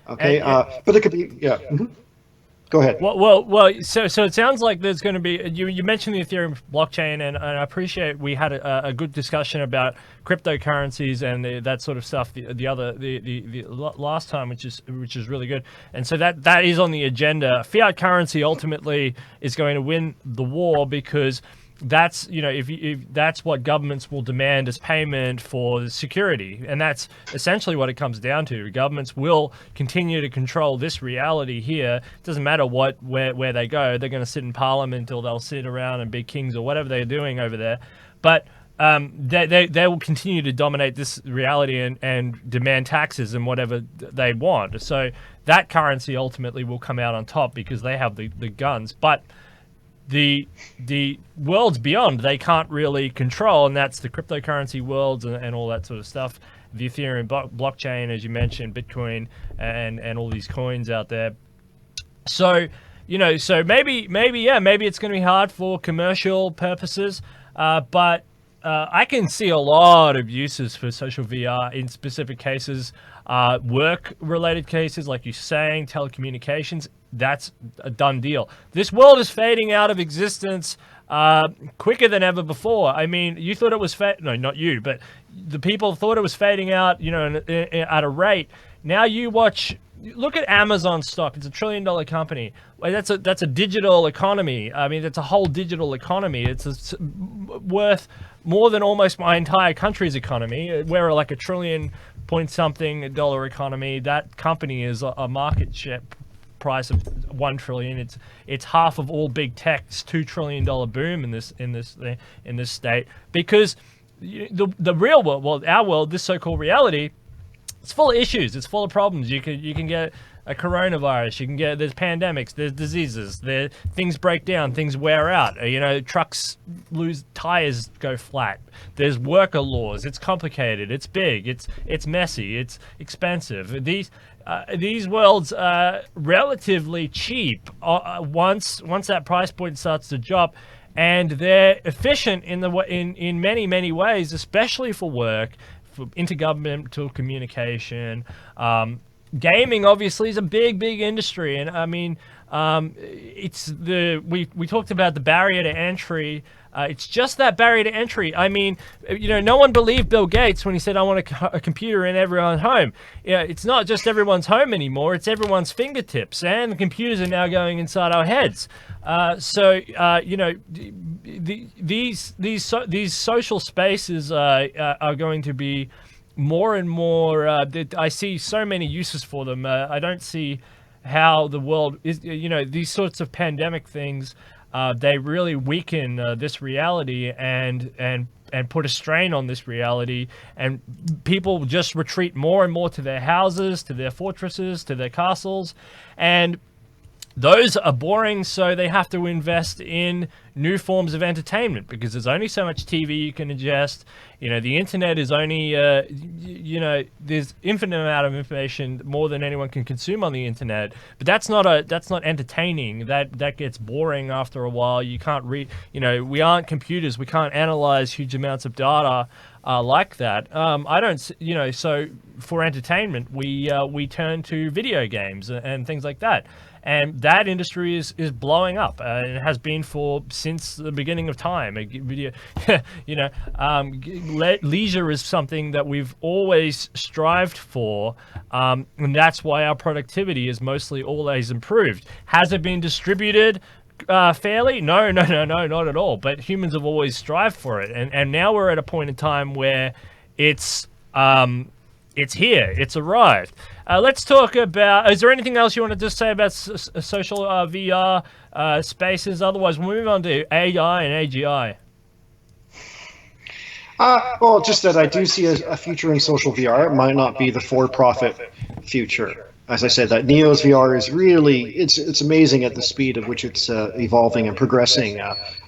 Okay, but it could be, yeah. Mm-hmm. Go ahead. Well. So it sounds like there's going to be. You mentioned the Ethereum blockchain, and I appreciate we had a good discussion about cryptocurrencies and that sort of stuff the last time, which is really good. And so that is on the agenda. Fiat currency ultimately is going to win the war because that's if that's what governments will demand as payment for security, and that's essentially what it comes down to. Governments will continue to control this reality here. It doesn't matter where they go. They're going to sit in parliament, or they'll sit around and be kings, or whatever they're doing over there. But they will continue to dominate this reality and demand taxes and whatever they want. So that currency ultimately will come out on top because they have the guns. But the worlds beyond they can't really control, and that's the cryptocurrency worlds and all that sort of stuff. The Ethereum blockchain, as you mentioned, Bitcoin, and all these coins out there. So so maybe it's going to be hard for commercial purposes, but I can see a lot of uses for social VR in specific cases, work-related cases, like you're saying, telecommunications. That's a done deal. This world is fading out of existence quicker than ever before. I mean, you thought it was no, not you, but the people thought it was fading out, at a rate. Now you watch look at Amazon stock. It's $1 trillion company. Well, that's a digital economy. I mean, it's a whole digital economy. Worth more than almost my entire country's economy. We're like $1 trillion point something dollar economy. That company is a market share price of $1 trillion. It's half of all big tech's $2 trillion boom in this state, because the real world, well, our world, this so-called reality, it's full of issues. It's full of problems. You can get a coronavirus. There's pandemics. There's diseases. Things break down. Things wear out. Trucks lose tires, go flat. There's worker laws. It's complicated. It's big. It's messy. It's expensive. These worlds are relatively cheap once that price point starts to drop, and they're efficient in many ways, especially for work, for intergovernmental communication. Gaming obviously is a big industry, and I mean, we talked about the barrier to entry. It's just that barrier to entry. I mean, no one believed Bill Gates when he said, "I want a computer in everyone's home." Yeah, it's not just everyone's home anymore; it's everyone's fingertips, and the computers are now going inside our heads. These social spaces are going to be more and more. I see so many uses for them. I don't see how the world is. These sorts of pandemic things. They really weaken this reality and put a strain on this reality, and people just retreat more and more to their houses, to their fortresses, to their castles, and those are boring, so they have to invest in new forms of entertainment, because there's only so much TV you can ingest. The internet is only, there's infinite amount of information, more than anyone can consume on the internet. But that's not entertaining. That gets boring after a while. You can't read. We aren't computers. We can't analyze huge amounts of data like that. I don't. So for entertainment, we turn to video games and things like that. And that industry is blowing up. It has been since the beginning of time. Leisure is something that we've always strived for, and that's why our productivity is mostly always improved. Has it been distributed fairly? No, not at all. But humans have always strived for it, and now we're at a point in time where it's here. It's arrived. Let's talk about. Is there anything else you want to just say about social VR spaces? Otherwise, we'll move on to AI and AGI. Well, just that I do see a future in social VR. It might not be the for-profit future. As I said, that Neo's VR is really, it's amazing at the speed at which it's evolving and progressing.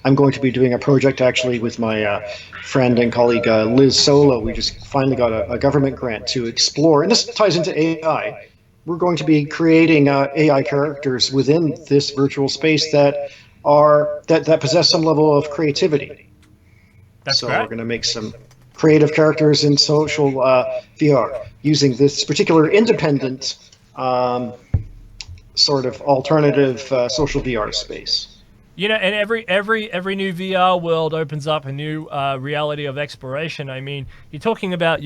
I'm going to be doing a project actually with my friend and colleague Liz Solo. We just finally got a government grant to explore, and this ties into AI. We're going to be creating AI characters within this virtual space that possess some level of creativity. That's so great. We're going to make some creative characters in social VR using this particular independent sort of alternative social VR space. And every new VR world opens up a new reality of exploration. I mean, you talked about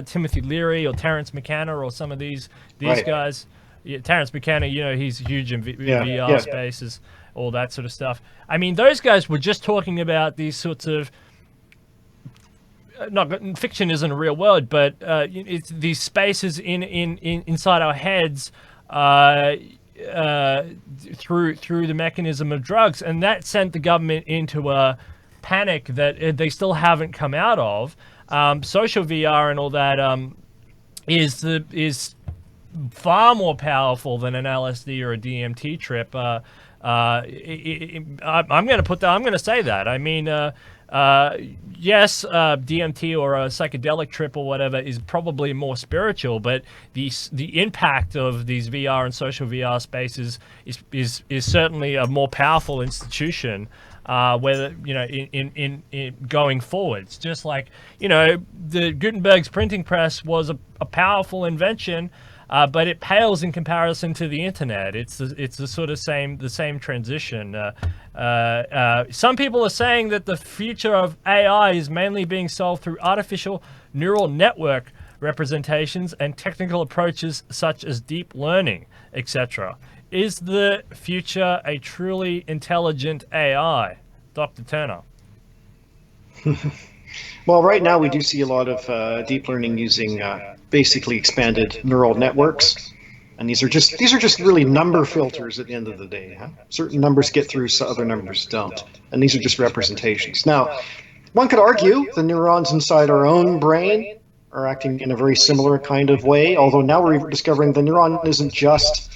Timothy Leary or Terence McKenna or some of these right. guys. Yeah, Terence McKenna, he's huge in VR spaces, all that sort of stuff. I mean, those guys were just talking about these sorts of. Not fiction isn't a real word, but it's these spaces inside our heads through the mechanism of drugs, and that sent the government into a panic that they still haven't come out of. Social VR and all that is far more powerful than an LSD or a DMT trip. I'm going to say that. I mean. Yes, DMT or a psychedelic trip or whatever is probably more spiritual, but the impact of these VR and social VR spaces is certainly a more powerful institution. Whether in going forward, it's just like the Gutenberg's printing press was a powerful invention. But it pales in comparison to the internet. It's the sort of the same transition. Some people are saying that the future of AI is mainly being solved through artificial neural network representations, and technical approaches such as deep learning, etc. Is the future a truly intelligent AI? Dr. Turner. Well, right now we do see a lot of deep learning using basically expanded neural networks, and these are just really number filters at the end of the day. Huh? Certain numbers get through, so other numbers don't, and these are just representations. Now, one could argue the neurons inside our own brain are acting in a very similar kind of way, although now we're discovering the neuron isn't just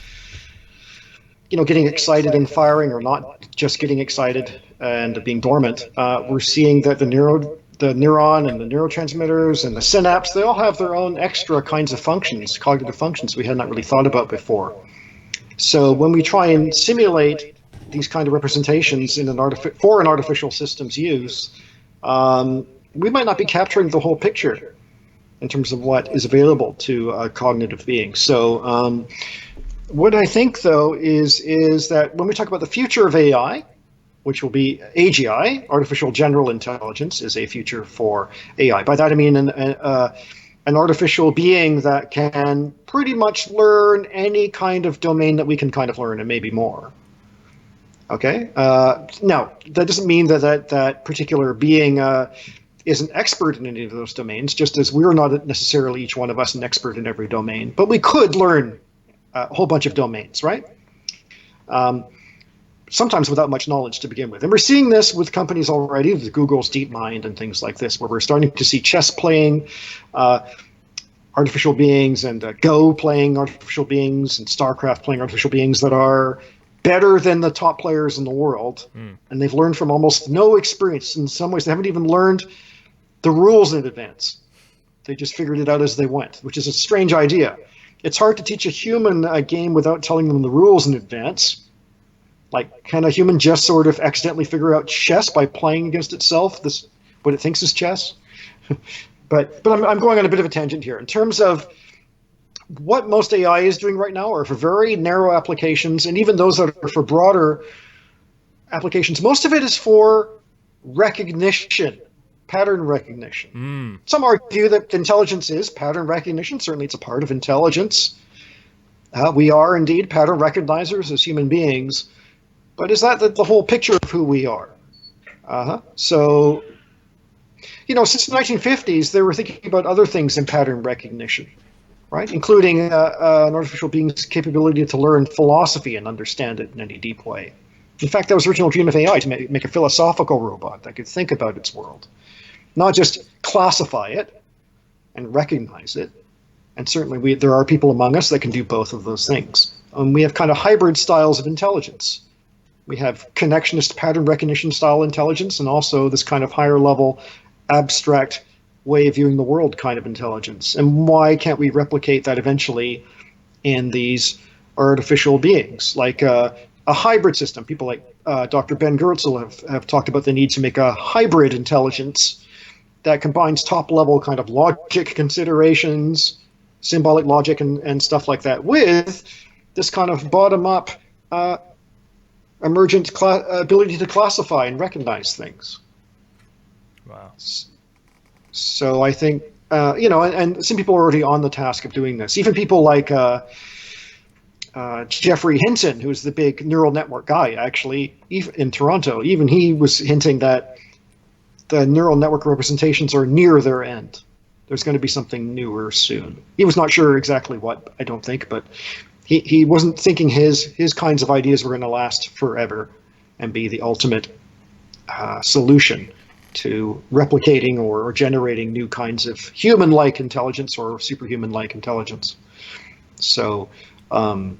getting excited and firing, or not just getting excited and being dormant. We're seeing that the neuron and the neurotransmitters and the synapse, they all have their own extra kinds of functions, cognitive functions we had not really thought about before. So when we try and simulate these kind of representations in for an artificial system's use, we might not be capturing the whole picture in terms of what is available to cognitive beings. So what I think, though, is that when we talk about the future of AI, which will be AGI, artificial general intelligence, is a future for AI. By that I mean an artificial being that can pretty much learn any kind of domain that we can kind of learn, and maybe more. Okay. Now, that doesn't mean that particular being is an expert in any of those domains, just as we're not necessarily, each one of us, an expert in every domain. But we could learn a whole bunch of domains, right? Sometimes without much knowledge to begin with. And we're seeing this with companies already, with Google's DeepMind and things like this, where we're starting to see chess playing artificial beings, and Go playing artificial beings, and StarCraft playing artificial beings that are better than the top players in the world. And they've learned from almost no experience. In some ways, they haven't even learned the rules in advance. They just figured it out as they went, which is a strange idea. It's hard to teach a human a game without telling them the rules in advance. Like, can a human just sort of accidentally figure out chess by playing against itself, what it thinks is chess? but I'm going on a bit of a tangent here. In terms of what most AI is doing right now are for very narrow applications, and even those that are for broader applications, most of it is for recognition, pattern recognition. Some argue that intelligence is pattern recognition. Certainly it's a part of intelligence. We are indeed pattern recognizers as human beings. But is that the whole picture of who we are? So, since the 1950s, they were thinking about other things in pattern recognition, right? Including an artificial being's capability to learn philosophy and understand it in any deep way. In fact, that was the original dream of AI, to make a philosophical robot that could think about its world, not just classify it and recognize it. And certainly there are people among us that can do both of those things. We have kind of hybrid styles of intelligence. We have connectionist pattern recognition style intelligence, and also this kind of higher level abstract way of viewing the world kind of intelligence. And why can't we replicate that eventually in these artificial beings? Like a hybrid system. People like Dr. Ben Goertzel have talked about the need to make a hybrid intelligence that combines top level kind of logic considerations, symbolic logic and stuff like that, with this kind of bottom up emergent ability to classify and recognize things. Wow. So I think, and some people are already on the task of doing this. Even people like Jeffrey Hinton, who's the big neural network guy, actually, in Toronto, even he was hinting that the neural network representations are near their end. There's going to be something newer soon. He was not sure exactly what, I don't think, but he wasn't thinking his kinds of ideas were going to last forever and be the ultimate solution to replicating or generating new kinds of human-like intelligence or superhuman-like intelligence. So, I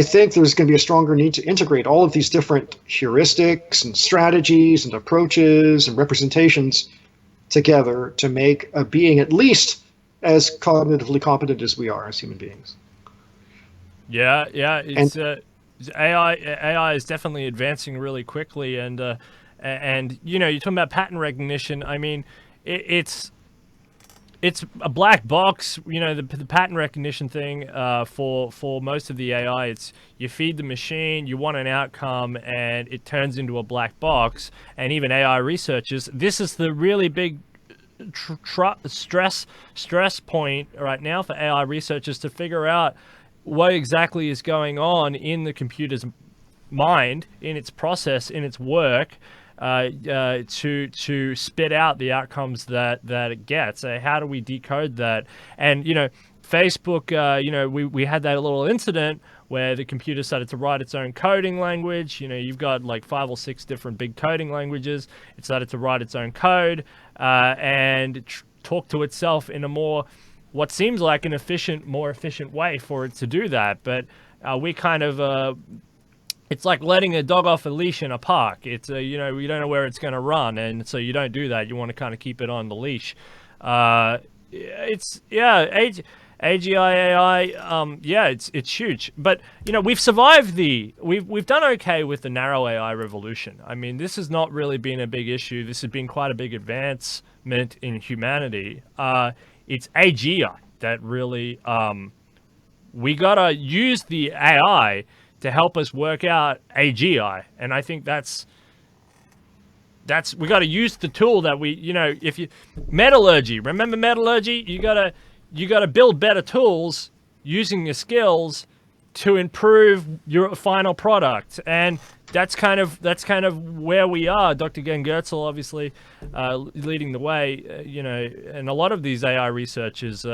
think there's going to be a stronger need to integrate all of these different heuristics and strategies and approaches and representations together to make a being at least as cognitively competent as we are as human beings. Yeah, it's AI is definitely advancing really quickly, and you're talking about pattern recognition. I mean, it's a black box. The pattern recognition thing for most of the AI, it's you feed the machine, you want an outcome, and it turns into a black box. And even AI researchers, this is the really big stress point right now for AI researchers to figure out what exactly is going on in the computer's mind, in its process, in its work, to spit out the outcomes that it gets. How do we decode that? And Facebook, we had that little incident where the computer started to write its own coding language. You've got like 5 or 6 different big coding languages. It started to write its own code and talk to itself in a what seems like an more efficient way for it to do that. But we kind of it's like letting a dog off a leash in a park. It's you don't know where it's going to run, and so you don't do that. You want to kind of keep it on the leash. AGI AI, it's huge, but we've survived we've done okay with the narrow AI revolution. I mean, this has not really been a big issue. This has been quite a big advancement in humanity. It's AGI that really we gotta use the AI to help us work out AGI, and I think that's we got to use the tool that if you metallurgy. Remember metallurgy? You got to build better tools using your skills to improve your final product, and that's kind of where we are. Dr. Gen Goetzel obviously leading the way, and a lot of these AI researchers.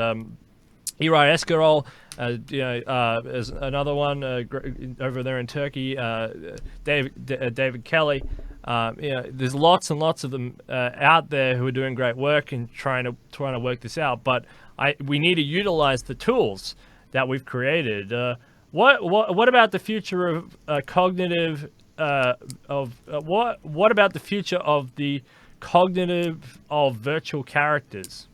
Irai Eskarol, is another one over there in Turkey. David Kelly. There's lots and lots of them out there who are doing great work and trying to work this out. But we need to utilize the tools that we've created. What about the future of cognitive? What about the future of the cognitive of virtual characters?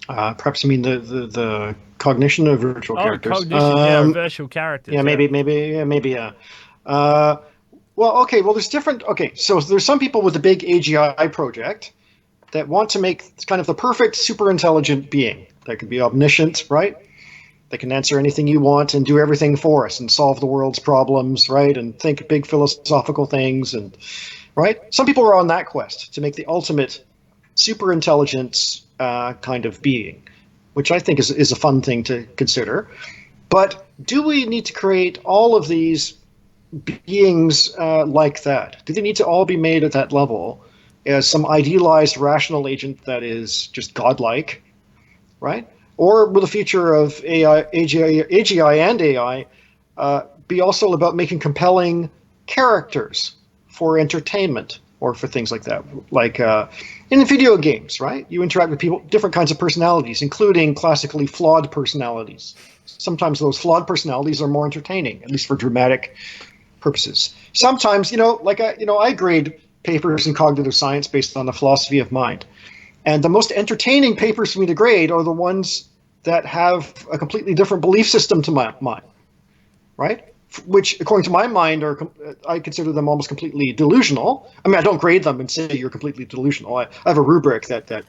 Perhaps you mean the cognition of virtual characters. Cognition, virtual characters. Yeah, maybe. Well, okay. Well, there's different. Okay, so there's some people with the big AGI project that want to make kind of the perfect super intelligent being that can be omniscient, right? That can answer anything you want and do everything for us and solve the world's problems, right? And think big philosophical things, and right. Some people are on that quest to make the ultimate super intelligence kind of being, which I think is a fun thing to consider. But do we need to create all of these beings like that? Do they need to all be made at that level as some idealized rational agent that is just godlike, right? Or will the future of AGI and AI be also about making compelling characters for entertainment or for things like that? Like in video games, right? You interact with people, different kinds of personalities, including classically flawed personalities. Sometimes those flawed personalities are more entertaining, at least for dramatic purposes. Sometimes, I grade papers in cognitive science based on the philosophy of mind. And the most entertaining papers for me to grade are the ones that have a completely different belief system to mine, right? Which, according to my mind, I consider them almost completely delusional. I mean, I don't grade them and say you're completely delusional. I have a rubric that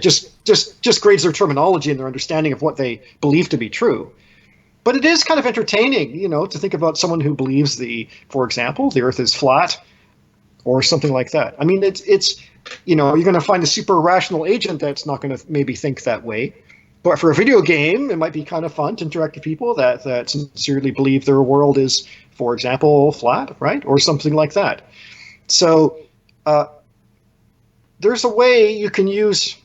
just grades their terminology and their understanding of what they believe to be true. But it is kind of entertaining, to think about someone who believes for example, the Earth is flat, or something like that. I mean, it's you're going to find a super rational agent that's not going to maybe think that way. But for a video game, it might be kind of fun to interact with people that sincerely believe their world is, for example, flat, right? Or something like that. So there's a way you can use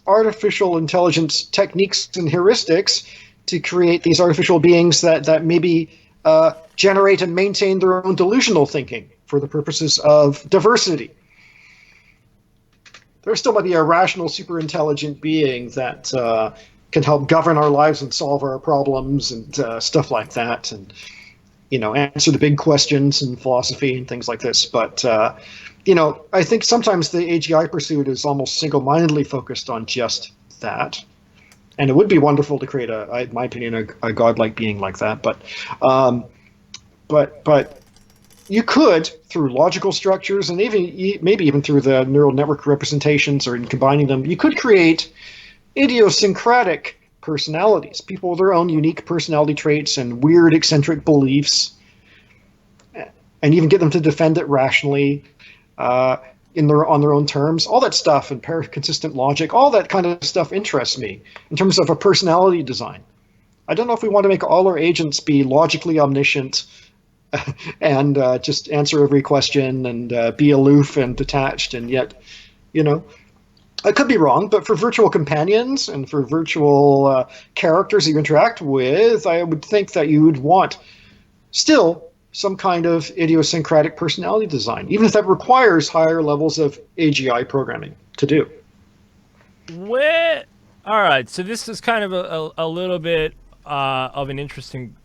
artificial intelligence techniques and heuristics to create these artificial beings that maybe generate and maintain their own delusional thinking for the purposes of diversity. There still might be a rational, super intelligent being that can help govern our lives and solve our problems and stuff like that, and answer the big questions in philosophy and things like this. But I think sometimes the AGI pursuit is almost single-mindedly focused on just that. And it would be wonderful to create in my opinion, a godlike being like that. But you could, through logical structures and maybe even through the neural network representations or in combining them, you could create idiosyncratic personalities, people with their own unique personality traits and weird, eccentric beliefs, and even get them to defend it rationally. on their own terms. All that stuff and consistent logic, all that kind of stuff interests me in terms of a personality design. I don't know if we want to make all our agents be logically omniscient and just answer every question and be aloof and detached, and yet, I could be wrong, but for virtual companions and for virtual characters that you interact with, I would think that you would want still some kind of idiosyncratic personality design, even if that requires higher levels of AGI programming to do. All right, so this is kind of a little bit of an interesting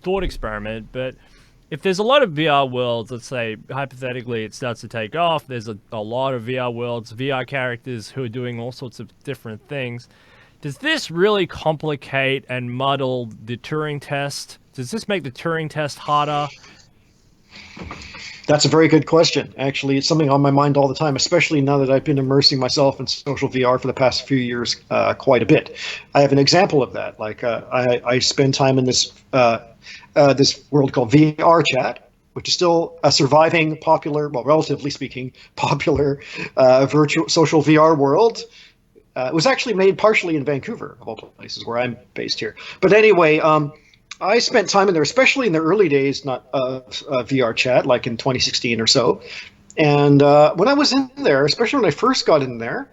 thought experiment, but if there's a lot of VR worlds, let's say hypothetically it starts to take off, there's a lot of VR worlds, VR characters who are doing all sorts of different things. Does this really complicate and muddle the Turing test? Does this make the Turing test harder? That's a very good question. Actually, it's something on my mind all the time, especially now that I've been immersing myself in social VR for the past few years quite a bit. I have an example of that. Like I spend time in this world called VR Chat, which is still a surviving, popular, well, relatively speaking, popular virtual social VR world. It was actually made partially in Vancouver, of all places where I'm based here. But anyway, I spent time in there, especially in the early days, not of VR Chat, like in 2016 or so. And when I was in there, especially when I first got in there,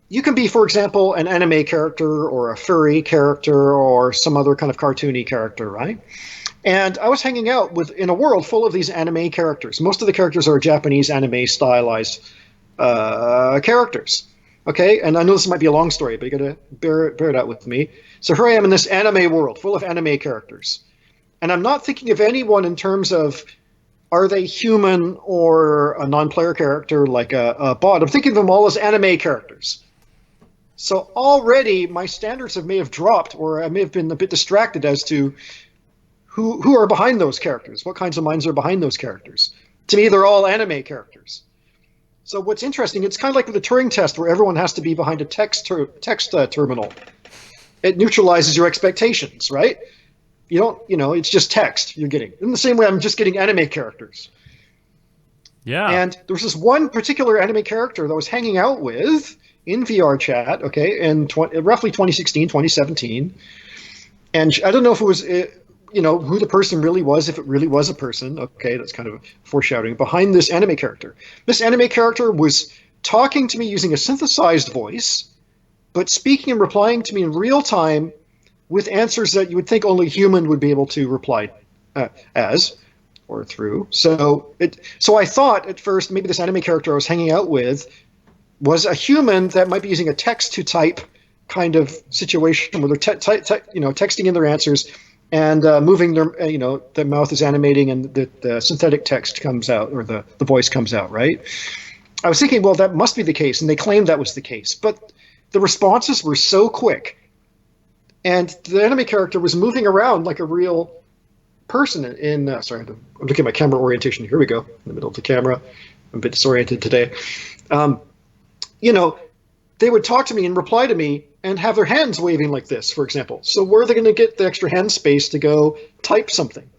you can be, for example, an anime character or a furry character or some other kind of cartoony character, right? And I was hanging out in a world full of these anime characters. Most of the characters are Japanese anime stylized characters. Okay, and I know this might be a long story, but you got to bear it out with me. So here I am in this anime world full of anime characters. And I'm not thinking of anyone in terms of, are they human or a non-player character like a bot? I'm thinking of them all as anime characters. So already my standards may have dropped, or I may have been a bit distracted as to who are behind those characters, what kinds of minds are behind those characters. To me, they're all anime characters. So what's interesting, it's kind of like the Turing test where everyone has to be behind a text terminal. It neutralizes your expectations, right? You don't, it's just text you're getting. In the same way, I'm just getting anime characters. Yeah. And there was this one particular anime character that I was hanging out with in VR Chat, okay, in roughly 2016, 2017. And I don't know if it was, who the person really was, if it really was a person. Okay, that's kind of foreshadowing behind this anime character. This anime character was talking to me using a synthesized voice, but speaking and replying to me in real time with answers that you would think only a human would be able to reply as or through. So I thought at first maybe this anime character I was hanging out with was a human that might be using a text-to-type kind of situation where they're texting in their answers and moving their, the mouth is animating and the synthetic text comes out, or the voice comes out, right? I was thinking, well, that must be the case, and they claimed that was the case. But the responses were so quick, and the anime character was moving around like a real person sorry, I'm looking at my camera orientation. Here we go, in the middle of the camera. I'm a bit disoriented today. They would talk to me and reply to me and have their hands waving like this, for example. So where are they going to get the extra hand space to go type something?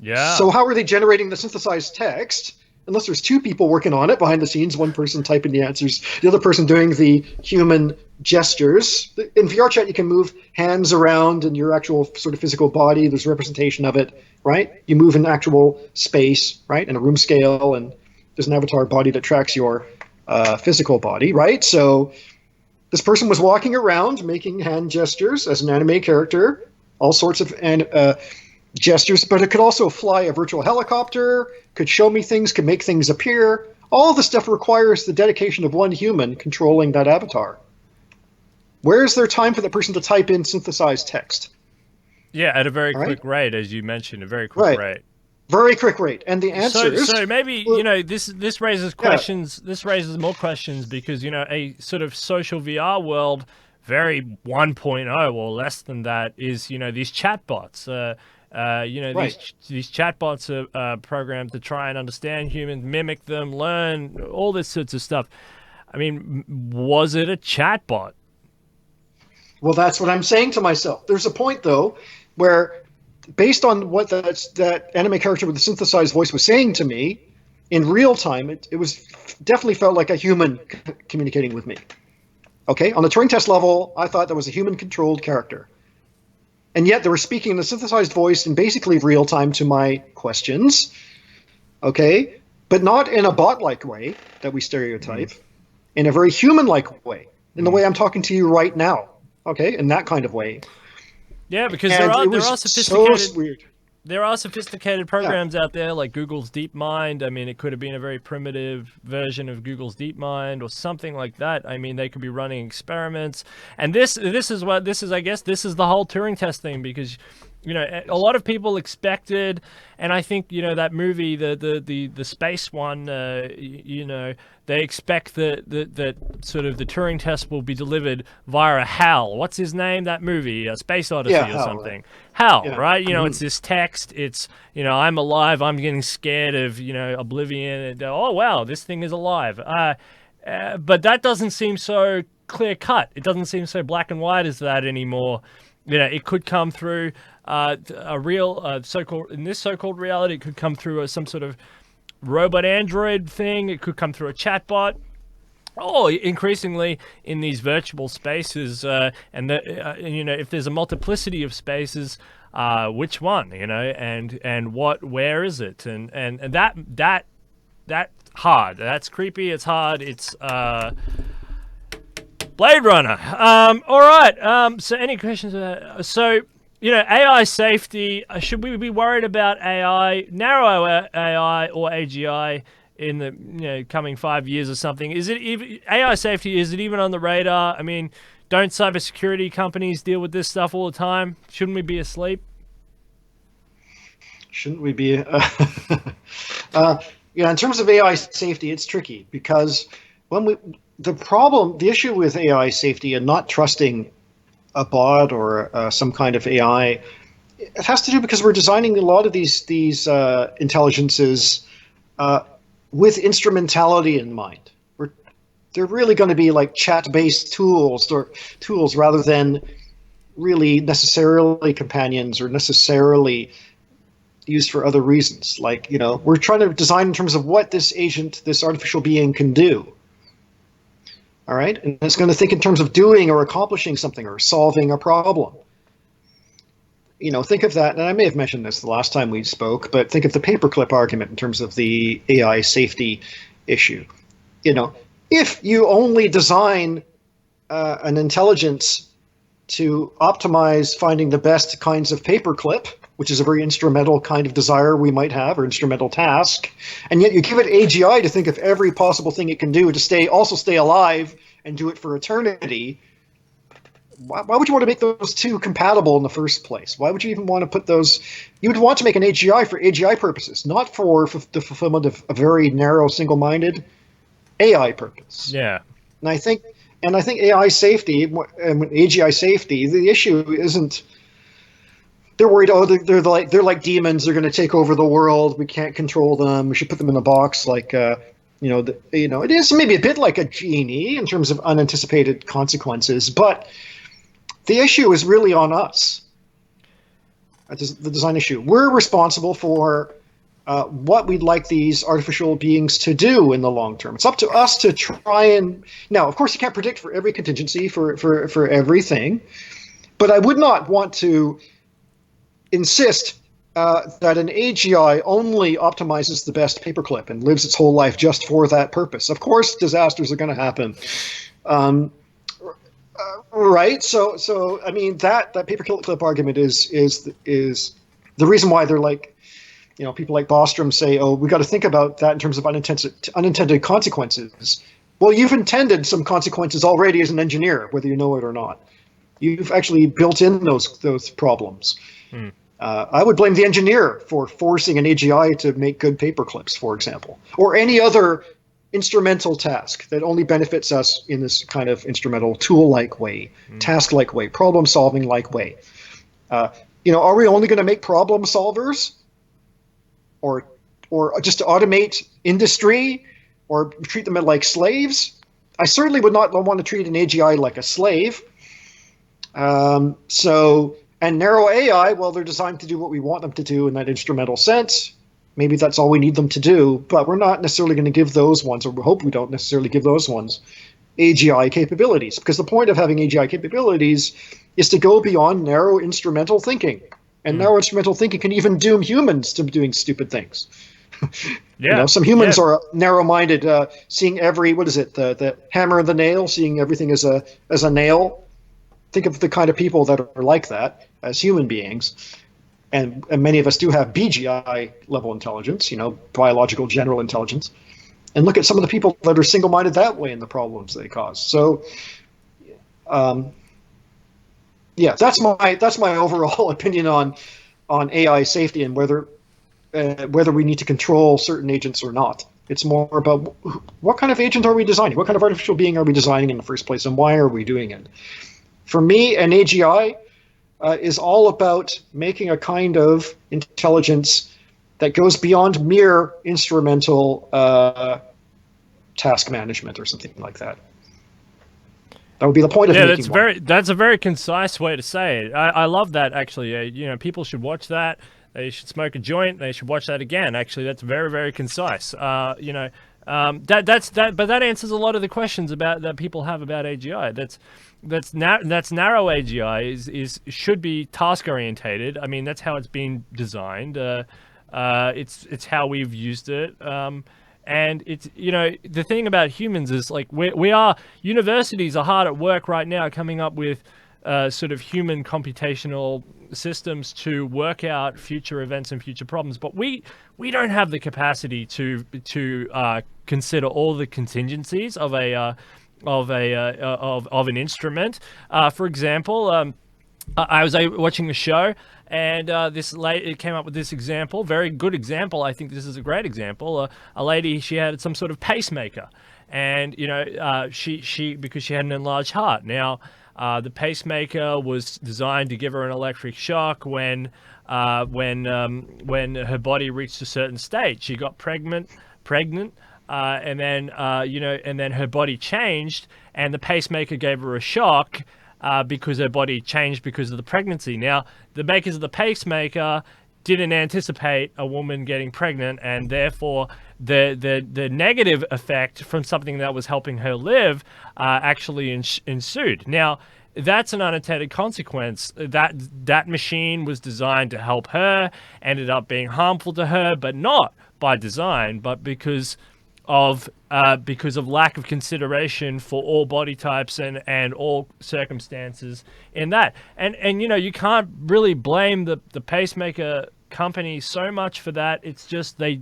Yeah. So how are they generating the synthesized text? Unless there's two people working on it behind the scenes, one person typing the answers, the other person doing the human gestures. In VR Chat, you can move hands around in your actual sort of physical body. There's a representation of it, right? You move in actual space, right? In a room scale, and there's an avatar body that tracks your physical body, right? So this person was walking around making hand gestures as an anime character, all sorts of gestures, but it could also fly a virtual helicopter, could show me things, could make things appear. All the stuff requires the dedication of one human controlling that avatar. Where is there time for the person to type in synthesized text? Yeah, at a very quick rate, as you mentioned, a very quick rate. Very quick rate, and the answers. So maybe this raises questions. Yeah. This raises more questions because a sort of social VR world, very 1.0 or less than that, is these chatbots. These chatbots are programmed to try and understand humans, mimic them, learn all this sorts of stuff. I mean, was it a chatbot? Well, that's what I'm saying to myself. There's a point though where, based on what that anime character with the synthesized voice was saying to me, in real time, it was definitely felt like a human communicating with me. Okay, on the Turing test level, I thought that was a human-controlled character. And yet they were speaking in a synthesized voice in basically real time to my questions, okay, but not in a bot-like way that we stereotype, in a very human-like way, in the way I'm talking to you right now, okay, in that kind of way. Yeah, because And there it are was sophisticated so weird. there are sophisticated programs out there like Google's DeepMind. I mean, it could have been a very primitive version of Google's DeepMind or something like that. I mean, they could be running experiments. And this is I guess this is the whole Turing test thing, because you know, a lot of people expected, and I think, you know, that movie, the space one, you know, they expect that sort of the Turing test will be delivered via a HAL. What's his name? That movie, Space Odyssey or HAL, something. HAL, yeah. right? You know, it's this text. It's, you know, I'm alive. I'm getting scared of, you know, oblivion. And, oh wow, this thing is alive. But that doesn't seem so clear cut. It doesn't seem so black and white as that anymore. You know, it could come through a real so-called, in this so-called reality, it could come through some sort of robot android thing. It could come through a chatbot. Oh, increasingly in these virtual spaces, and you know, if there's a multiplicity of spaces, which one, you know, and where is it, and that hard. That's creepy. It's hard. It's Blade Runner. All right. So any questions about so, you know, AI safety, should we be worried about AI, narrow AI or AGI in the, you know, coming 5 years or something? Is it even AI safety, is it even on the radar? I mean, don't cybersecurity companies deal with this stuff all the time? Shouldn't we be asleep? Shouldn't we be? Yeah, in terms of AI safety, it's tricky because the issue with AI safety and not trusting a bot or some kind of AI, it has to do because we're designing a lot of these intelligences with instrumentality in mind. They're really going to be like chat-based tools rather than really necessarily companions or necessarily used for other reasons. Like, you know, we're trying to design in terms of what this agent, this artificial being, can do. All right, and it's going to think in terms of doing or accomplishing something or solving a problem. You know, think of that, and I may have mentioned this the last time we spoke, but think of the paperclip argument in terms of the AI safety issue. You know, if you only design an intelligence to optimize finding the best kinds of paperclip, which is a very instrumental kind of desire we might have, or instrumental task, and yet you give it AGI to think of every possible thing it can do to also stay alive and do it for eternity, why would you want to make those two compatible in the first place? Why would you even want to put those? You would want to make an AGI for AGI purposes, not for the fulfillment of a very narrow, single-minded AI purpose. Yeah. And I think AI safety and AGI safety, the issue isn't. They're worried. Oh, they're like demons. They're going to take over the world. We can't control them. We should put them in a box. Like, it is maybe a bit like a genie in terms of unanticipated consequences. But the issue is really on us. The design issue. We're responsible for what we'd like these artificial beings to do in the long term. It's up to us to try and. Now, of course, you can't predict for every contingency for everything, but I would not want to insist that an AGI only optimizes the best paperclip and lives its whole life just for that purpose. Of course, disasters are going to happen, right? So I mean that paperclip argument is the reason why they're like, you know, people like Bostrom say, oh, we got to think about that in terms of unintended consequences. Well, you've intended some consequences already as an engineer, whether you know it or not. You've actually built in those problems. I would blame the engineer for forcing an AGI to make good paperclips, for example, or any other instrumental task that only benefits us in this kind of instrumental tool-like way, task-like way, problem-solving-like way. You know, are we only going to make problem solvers, or just to automate industry, or treat them like slaves? I certainly would not want to treat an AGI like a slave. And narrow AI, well, they're designed to do what we want them to do in that instrumental sense. maybe that's all we need them to do, but we're not necessarily going to give those ones, or we hope we don't necessarily give those ones, AGI capabilities. Because the point of having AGI capabilities is to go beyond narrow instrumental thinking. And narrow instrumental thinking can even doom humans to doing stupid things. Some humans are narrow-minded, seeing every, the hammer and the nail, seeing everything as a nail. Think of the kind of people that are like that as human beings. And many of us do have BGI level intelligence, biological general intelligence. And look at some of the people that are single-minded that way and the problems they cause. So, that's my overall opinion on AI safety and whether we need to control certain agents or not. It's more about what kind of agent are we designing? What kind of artificial being are we designing in the first place, and why are we doing it? For me, an AGI is all about making a kind of intelligence that goes beyond mere instrumental task management or something like that. That would be the point of making one. That's a very concise way to say it. I love that, actually. People should watch that. They should smoke a joint. They should watch that again. Actually, that's very, very concise. But that answers a lot of the questions that people have about AGI. That's narrow AGI should be task orientated. I mean, that's how it's been designed. It's how we've used it. And it's, the thing about humans is, like, universities are hard at work right now coming up with sort of human computational systems to work out future events and future problems. But we don't have the capacity to consider all the contingencies of an instrument. For example, I was watching a show, and this lady came up with this example, very good example. I think this is a great example. A lady, she had some sort of pacemaker, and she because she had an enlarged heart. Now, the pacemaker was designed to give her an electric shock when her body reached a certain state. She got pregnant, and then her body changed, and the pacemaker gave her a shock. Because her body changed because of the pregnancy. Now, the makers of the pacemaker didn't anticipate a woman getting pregnant, and therefore the negative effect from something that was helping her live actually ensued. Now, that's an unintended consequence. That machine was designed to help her, ended up being harmful to her, but not by design, but because of lack of consideration for all body types and all circumstances in that. And you can't really blame the pacemaker company so much for that. It's just they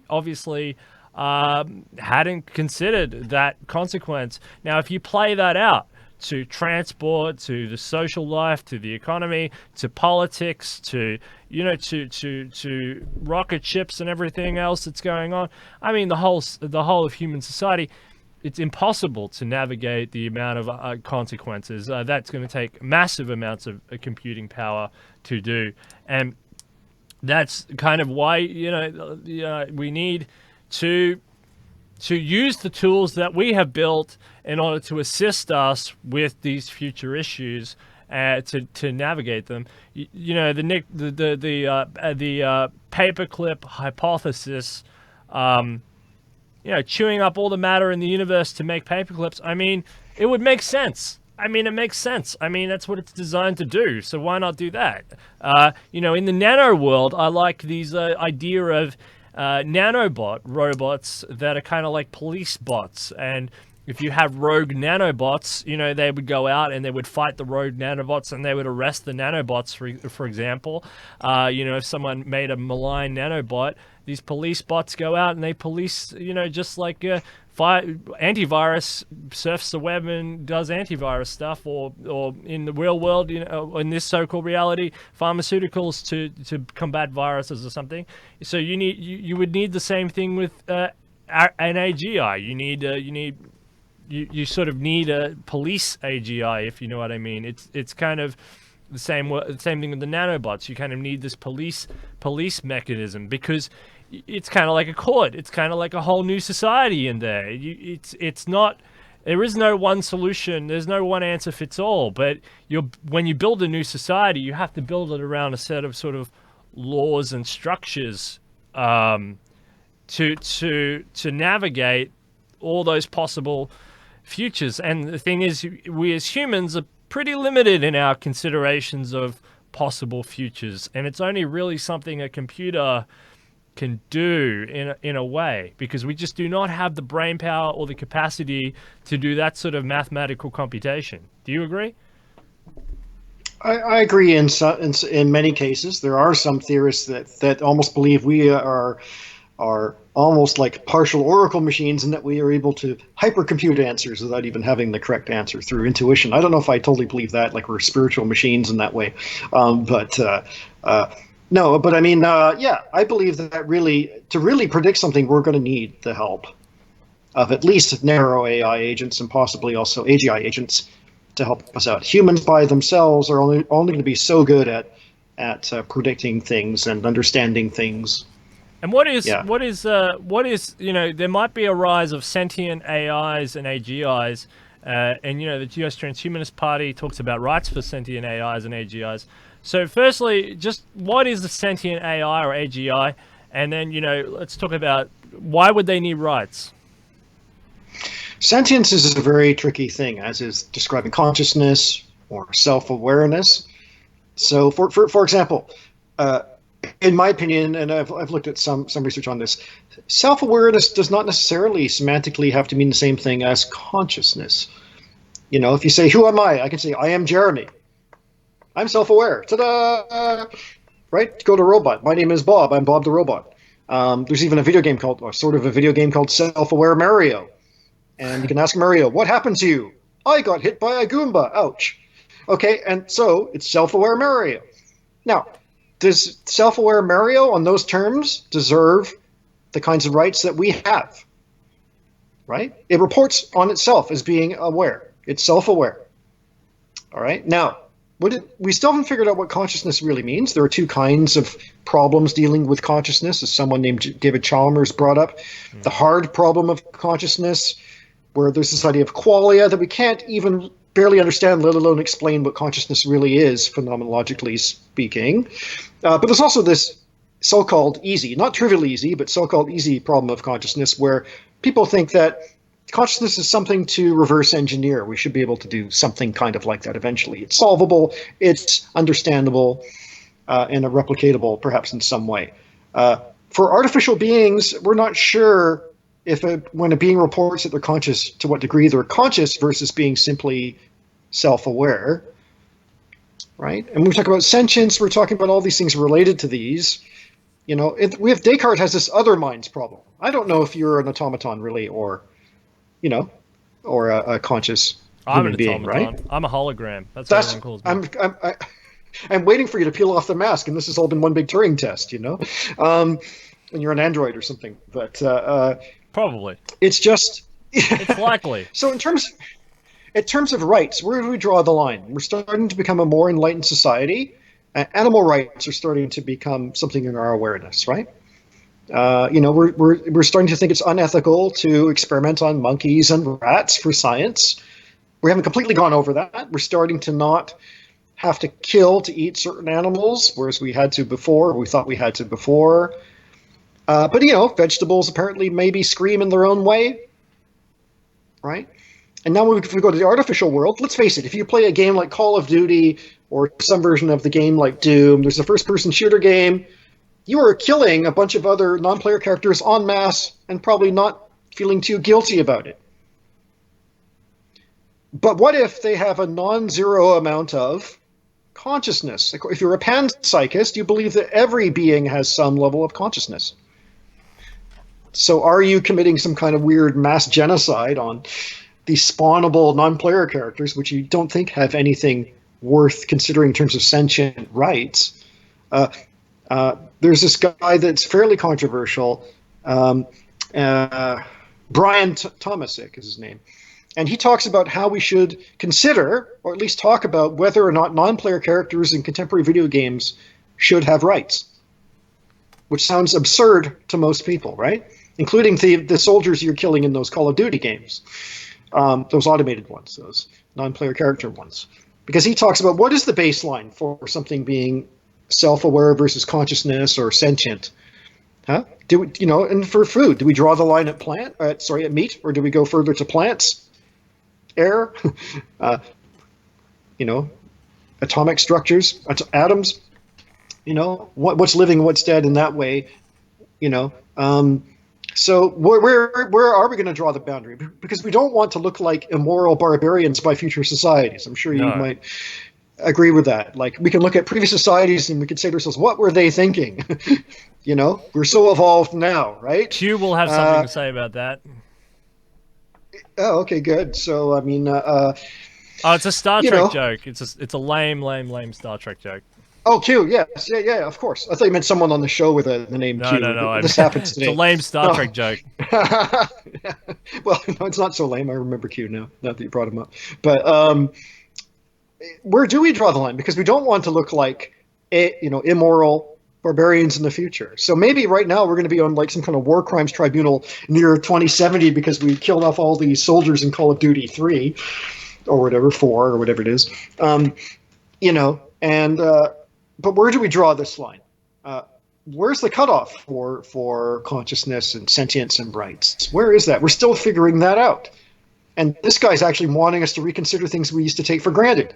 obviously hadn't considered that consequence. Now, if you play that out to transport, to the social life, to the economy, to politics, to rocket ships and everything else that's going on. I mean, the whole of human society, it's impossible to navigate the amount of consequences. That's going to take massive amounts of computing power to do, and that's kind of why we need to use the tools that we have built in order to assist us with these future issues, to navigate them. The paperclip hypothesis, chewing up all the matter in the universe to make paperclips. I mean, it would make sense. It makes sense. That's what it's designed to do. So why not do that? In the nano world, I like these idea of nanobot robots that are kind of like police bots. And if you have rogue nanobots, they would go out and they would fight the rogue nanobots, and they would arrest the nanobots, for example. If someone made a malign nanobot, these police bots go out and they police, just like antivirus surfs the web and does antivirus stuff, or in the real world, in this so-called reality, pharmaceuticals to combat viruses or something. So you would need the same thing with an AGI. You sort of need a police AGI, if you know what I mean. It's kind of the same thing with the nanobots. You kind of need this police mechanism, because it's kind of like a court. It's kind of like a whole new society in there. It's not. There is no one solution. There's no one answer fits all. But when you build a new society, you have to build it around a set of sort of laws and structures to navigate all those possible futures. And the thing is, we as humans are pretty limited in our considerations of possible futures, and it's only really something a computer can do in a way, because we just do not have the brain power or the capacity to do that sort of mathematical computation. Do you agree? I agree in many cases. There are some theorists that almost believe we are almost like partial oracle machines, and that we are able to hypercompute answers without even having the correct answer through intuition. I don't know if I totally believe that, like we're spiritual machines in that way. No, but I mean, yeah, I believe that really, to really predict something, we're going to need the help of at least narrow AI agents and possibly also AGI agents to help us out. Humans by themselves are only going to be so good at predicting things and understanding things. And what is there might be a rise of sentient AIs and AGIs, and the US Transhumanist-Party talks about rights for sentient AIs and AGIs. So firstly, just what is a sentient AI or AGI, and then let's talk about why would they need rights. Sentience is a very tricky thing, as is describing consciousness or self-awareness. So, for example, in my opinion, and I've looked at some research on this, self-awareness does not necessarily semantically have to mean the same thing as consciousness. If you say, "Who am I?" I can say, "I am Jeremy. I'm self-aware." Ta-da! Right? Go to robot. "My name is Bob. I'm Bob the robot." There's even a video game called Self-Aware Mario. And you can ask Mario, "What happened to you?" "I got hit by a Goomba. Ouch." Okay, and so it's Self-Aware Mario. Now, does Self-Aware Mario on those terms deserve the kinds of rights that we have? Right? It reports on itself as being aware. It's self-aware. All right? Now, we still haven't figured out what consciousness really means. There are two kinds of problems dealing with consciousness, as someone named David Chalmers brought up. The hard problem of consciousness, where there's this idea of qualia that we can't even barely understand, let alone explain what consciousness really is, phenomenologically speaking. But there's also this so-called easy, not trivial easy, but so-called easy problem of consciousness, where people think that consciousness is something to reverse engineer. We should be able to do something kind of like that eventually. It's solvable, it's understandable, and replicatable perhaps in some way. For artificial beings, we're not sure if when a being reports that they're conscious, to what degree they're conscious versus being simply self-aware, right? And when we talk about sentience, we're talking about all these things related to these. Descartes has this other minds problem. I don't know if you're an automaton really, or a conscious human being, right? I'm a hologram. That's what everyone calls me. I'm waiting for you to peel off the mask, and this has all been one big Turing test, and you're an android or something. But probably it's just it's likely. So in terms of rights, where do we draw the line? We're starting to become a more enlightened society. Animal rights are starting to become something in our awareness, right? We're starting to think it's unethical to experiment on monkeys and rats for science. We haven't completely gone over that. We're starting to not have to kill to eat certain animals, whereas we had to before, we thought we had to before. But vegetables apparently maybe scream in their own way, right? And now if we go to the artificial world, let's face it, if you play a game like Call of Duty or some version of the game like Doom, there's a first-person shooter game, you are killing a bunch of other non-player characters en masse and probably not feeling too guilty about it. But what if they have a non-zero amount of consciousness? If you're a panpsychist, you believe that every being has some level of consciousness. So are you committing some kind of weird mass genocide on these spawnable non-player characters, which you don't think have anything worth considering in terms of sentient rights? There's this guy that's fairly controversial, Brian Tomasic is his name. And he talks about how we should consider, or at least talk about, whether or not non-player characters in contemporary video games should have rights. Which sounds absurd to most people, right? Including the soldiers you're killing in those Call of Duty games. Those automated ones, those non-player character ones. Because he talks about what is the baseline for something being self-aware versus consciousness or sentient. Huh? Do we, and for food, do we draw the line at at meat, or do we go further to plants, air, uh, you know, atomic structures, atoms? What's living, what's dead in that way? You know, so where are we going to draw the boundary? Because we don't want to look like immoral barbarians by future societies. I'm sure you No. might agree with that. Like, we can look at previous societies and we can say to ourselves, what were they thinking? We're so evolved now, right? Q will have something to say about that. Oh, okay, good. So, I mean, Oh, it's a Star Trek joke. It's a lame Star Trek joke. Oh, Q, yes, yeah, of course. I thought you meant someone on the show with the name No, Q. no. This happens today. It's a lame Star Trek joke. Well, no, it's not so lame. I remember Q now that you brought him up. But where do we draw the line? Because we don't want to look like, immoral barbarians in the future. So maybe right now we're going to be on like some kind of war crimes tribunal near 2070 because we killed off all these soldiers in Call of Duty 3 or whatever, 4 or whatever it is. But where do we draw this line? Where's the cutoff for consciousness and sentience and rights? Where is that? We're still figuring that out. And this guy's actually wanting us to reconsider things we used to take for granted.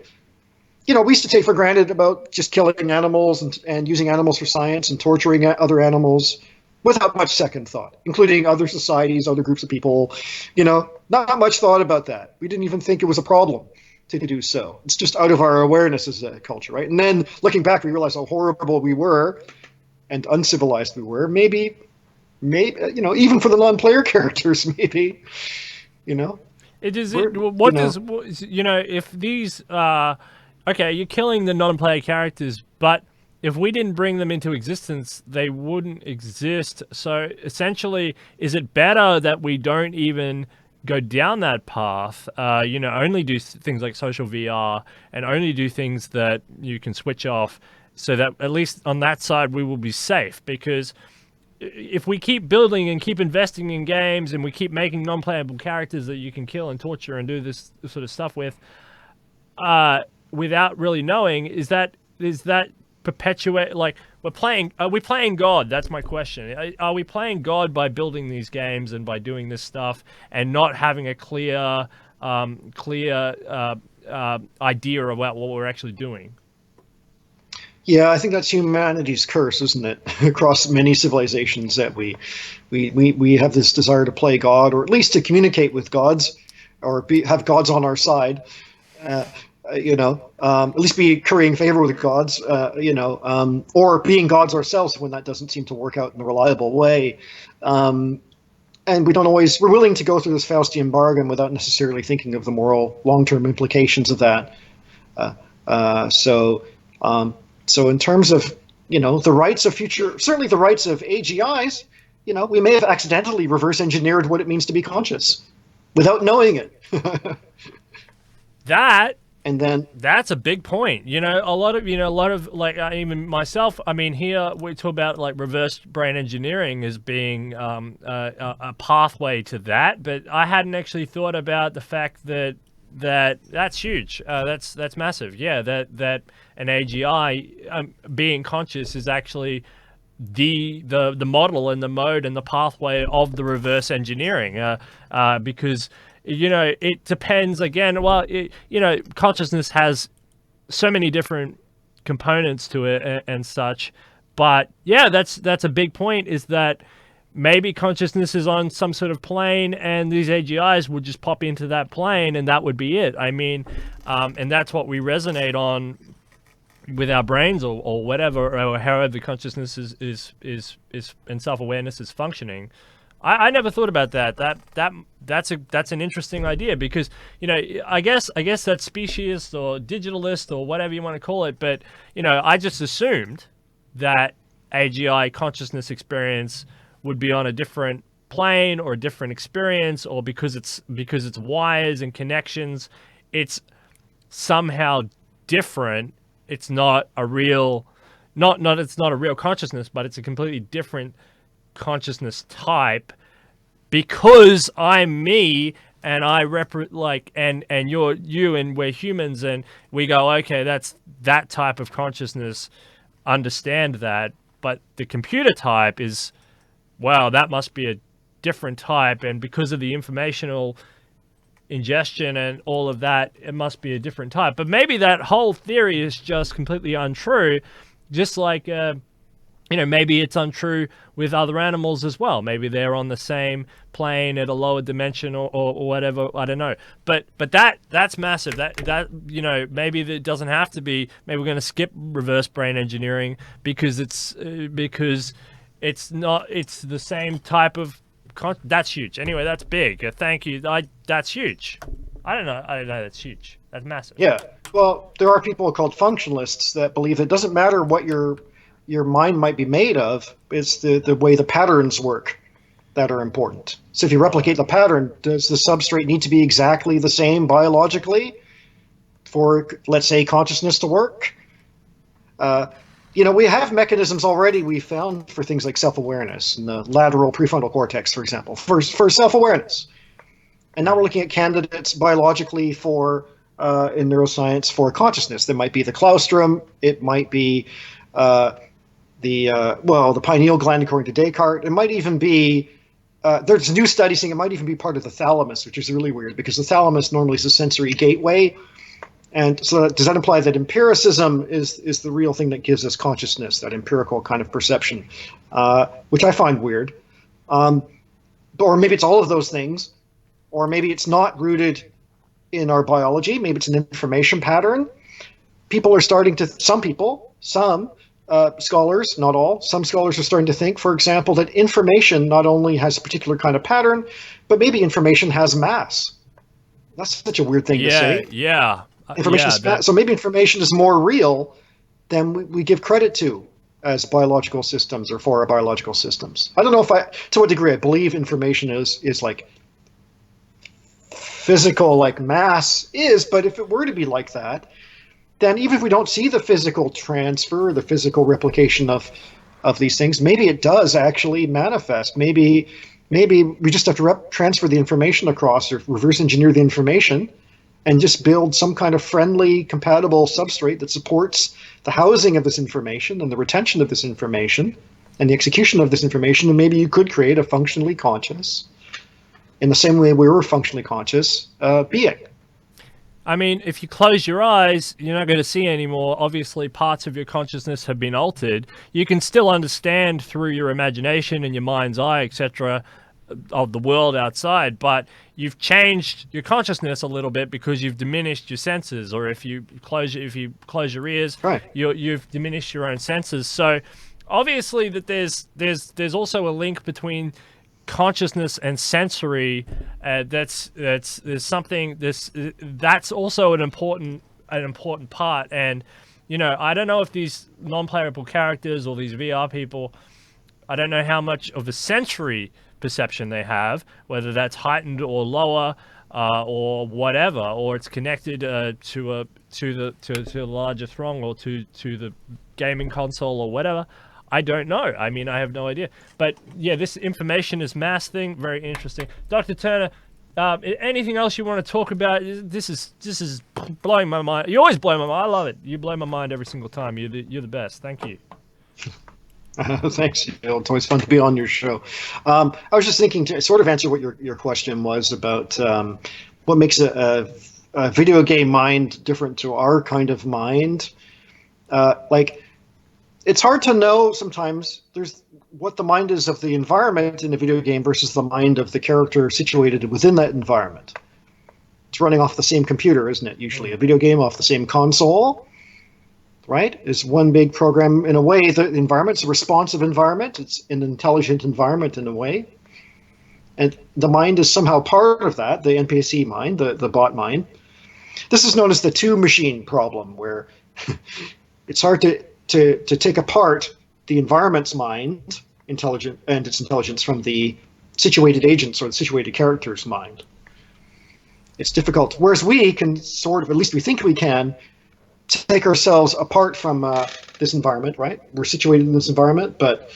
We used to take for granted about just killing animals and using animals for science and torturing other animals without much second thought, including other societies, other groups of people. Not much thought about that. We didn't even think it was a problem to do so. It's just out of our awareness as a culture, right? And then looking back, we realize how horrible we were and uncivilized we were. Maybe, even for the non-player characters, maybe, It is. If these okay, you're killing the non-player characters, but if we didn't bring them into existence, they wouldn't exist. So essentially, is it better that we don't even go down that path, only do things like social VR and only do things that you can switch off so that at least on that side we will be safe? Because if we keep building and keep investing in games and we keep making non-playable characters that you can kill and torture and do this sort of stuff with, without really knowing, is that perpetuate, like, are we playing God? That's my question. Are we playing God by building these games and by doing this stuff and not having a clear idea about what we're actually doing? Yeah, I think that's humanity's curse, isn't it? Across many civilizations, that we have this desire to play God, or at least to communicate with gods, or have gods on our side. At least be currying favor with gods, or being gods ourselves when that doesn't seem to work out in a reliable way. And we're willing to go through this Faustian bargain without necessarily thinking of the moral long-term implications of that. So in terms of, the rights of future, certainly the rights of AGIs, we may have accidentally reverse engineered what it means to be conscious without knowing it. And then that's a big point. A lot of like, even myself, I mean, here we talk about like reverse brain engineering as being a pathway to that, but I hadn't actually thought about the fact that's huge. That's massive. Yeah, that an AGI being conscious is actually the model and the mode and the pathway of the reverse engineering, because it depends again. Well, consciousness has so many different components to it and such, but yeah, that's a big point, is that maybe consciousness is on some sort of plane and these AGIs would just pop into that plane and that would be it. I mean, and that's what we resonate on with our brains or whatever, or however consciousness is and self-awareness is functioning. I never thought about that. That's an interesting idea, because I guess that's speciesist or digitalist or whatever you want to call it, but I just assumed that AGI consciousness experience would be on a different plane or a different experience, or because it's wires and connections, it's somehow different. It's not a real, it's not a real consciousness, but it's a completely different consciousness type, because I'm me and I and you're you and we're humans, and we go, okay, that's that type of consciousness, understand that, but the computer type is wow, that must be a different type, and because of the informational ingestion and all of that, it must be a different type. But maybe that whole theory is just completely untrue, just like maybe it's untrue with other animals as well. Maybe they're on the same plane at a lower dimension or whatever. I don't know. But that's massive. That maybe it doesn't have to be. Maybe we're going to skip reverse brain engineering because it's not. It's the same type of. That's huge. Anyway, that's big. Thank you. That's huge. I don't know. That's huge. That's massive. Yeah. Well, there are people called functionalists that believe it doesn't matter what your mind might be made of. It's the way the patterns work that are important. So if you replicate the pattern, does the substrate need to be exactly the same biologically for, let's say, consciousness to work? We have mechanisms already we found for things like self-awareness in the lateral prefrontal cortex, for example, for self-awareness. And now we're looking at candidates biologically for in neuroscience for consciousness. There might be the claustrum. It might be the pineal gland, according to Descartes. It might even be, there's new studies saying it might even be part of the thalamus, which is really weird because the thalamus normally is a sensory gateway. And so does that imply that empiricism is the real thing that gives us consciousness, that empirical kind of perception, which I find weird. Or maybe it's all of those things, or maybe it's not rooted in our biology. Maybe it's an information pattern. Some scholars, not all, some scholars are starting to think, for example, that information not only has a particular kind of pattern, but maybe information has mass. That's such a weird thing to say. Yeah. So maybe information is more real than we give credit to as biological systems or for our biological systems. I don't know to what degree I believe information is like physical, like mass is, but if it were to be like that, then even if we don't see the physical transfer, the physical replication of these things, maybe it does actually manifest. Maybe we just have to transfer the information across or reverse engineer the information and just build some kind of friendly, compatible substrate that supports the housing of this information and the retention of this information and the execution of this information. And maybe you could create a functionally conscious, in the same way we were functionally conscious, being. I mean, if you close your eyes, you're not going to see anymore. Obviously, parts of your consciousness have been altered. You can still understand through your imagination and your mind's eye, etc., of the world outside, but you've changed your consciousness a little bit because you've diminished your senses. Or if you close your ears, right, you've diminished your own senses. So obviously that there's also a link between consciousness and sensory. That's also an important part. And I don't know if these non-playable characters or these VR people, I don't know how much of a sensory perception they have, whether that's heightened or lower, or whatever, or it's connected to the larger throng or to the gaming console or whatever. I don't know. I mean, I have no idea. But yeah, this information is mass thing, very interesting. Dr. Turner, anything else you want to talk about? This is blowing my mind. You always blow my mind. I love it. You blow my mind every single time. You're the best. Thank you. Thanks, Bill. It's always fun to be on your show. I was just thinking to sort of answer what your question was about what makes a video game mind different to our kind of mind. It's hard to know sometimes there's what the mind is of the environment in a video game versus the mind of the character situated within that environment. It's running off the same computer, isn't it? Usually a video game off the same console, right, is one big program. In a way, the environment's a responsive environment. It's an intelligent environment in a way. And the mind is somehow part of that, the NPC mind, the bot mind. This is known as the two-machine problem, where it's hard to take apart the environment's mind, its intelligence from the situated agent's or the situated character's mind. It's difficult. Whereas we can sort of, at least we think we can, take ourselves apart from this environment, right? We're situated in this environment, but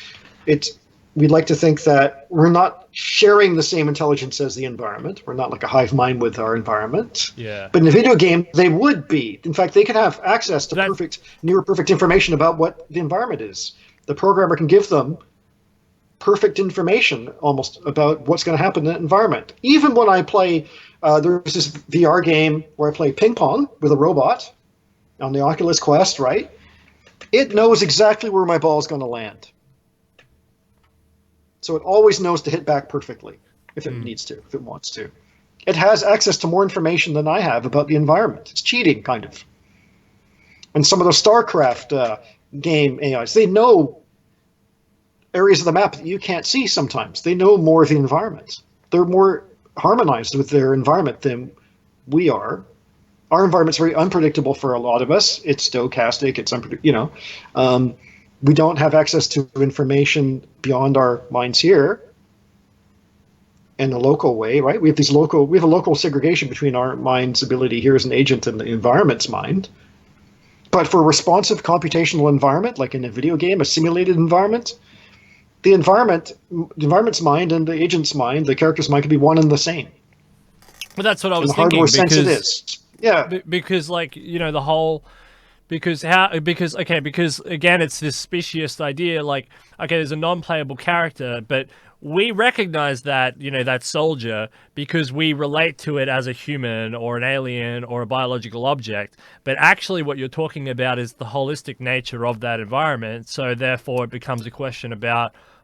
we'd like to think that we're not sharing the same intelligence as the environment. We're not like a hive mind with our environment. Yeah. But in a video game, they would be. In fact, they could have access to near perfect information about what the environment is. The programmer can give them perfect information almost about what's going to happen in that environment. Even when I play, there's this VR game where I play ping pong with a robot on the Oculus Quest, right? It knows exactly where my ball is going to land. So it always knows to hit back perfectly if it needs to, if it wants to. It has access to more information than I have about the environment. It's cheating, kind of. And some of the StarCraft game AIs, they know areas of the map that you can't see sometimes. They know more of the environment. They're more harmonized with their environment than we are. Our environment's very unpredictable for a lot of us. It's stochastic. It's unpredictable. We don't have access to information beyond our minds here in a local way, right? We have a local segregation between our mind's ability here as an agent and the environment's mind. But for a responsive computational environment, like in a video game, a simulated environment, the environment's mind and the agent's mind, the character's mind, can be one and the same. Well, that's what I was in the thinking. Hardware sense it is. Yeah. Because the whole. Because again, it's this specious idea, like, okay, there's a non-playable character, but we recognize that, that soldier because we relate to it as a human or an alien or a biological object. But actually what you're talking about is the holistic nature of that environment. So therefore it becomes a question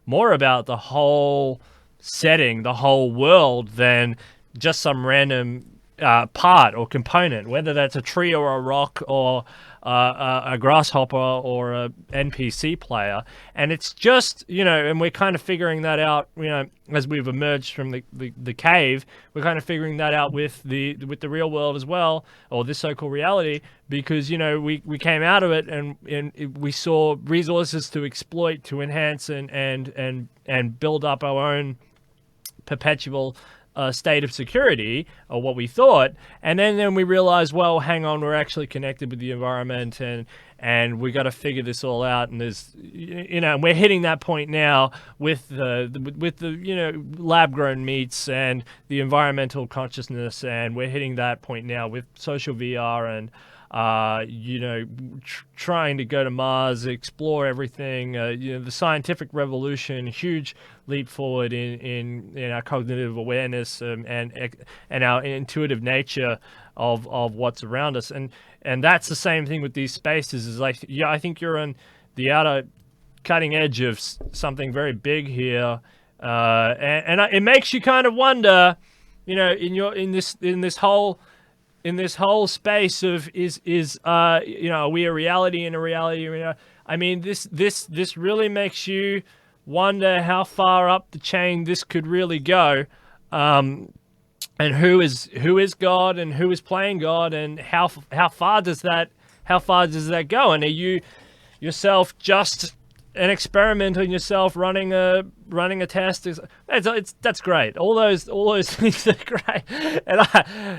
more about the whole setting, the whole world, than just some random part or component, whether that's a tree or a rock or a grasshopper or a NPC player. And it's just, and we're kind of figuring that out, as we've emerged from the cave, we're kind of figuring that out with the real world as well, or this so-called reality, because, we came out of it and we saw resources to exploit, to enhance and build up our own perpetual state of security, or what we thought, and then we realized, well, hang on, we're actually connected with the environment, and we got to figure this all out. And there's, we're hitting that point now with the lab-grown meats and the environmental consciousness, and we're hitting that point now with social VR and trying to go to Mars, explore everything. The scientific revolution, huge leap forward in our cognitive awareness and our intuitive nature of what's around us, and that's the same thing with these spaces. Is like, I think you're on the outer cutting edge of something very big here, and it makes you kind of wonder, in this whole space of are we a reality in a reality? I mean, this really makes you wonder how far up the chain this could really go, and who is God and who is playing God, and how far does that go? And are you yourself just an experiment on yourself running a test? That's great. All those things are great, and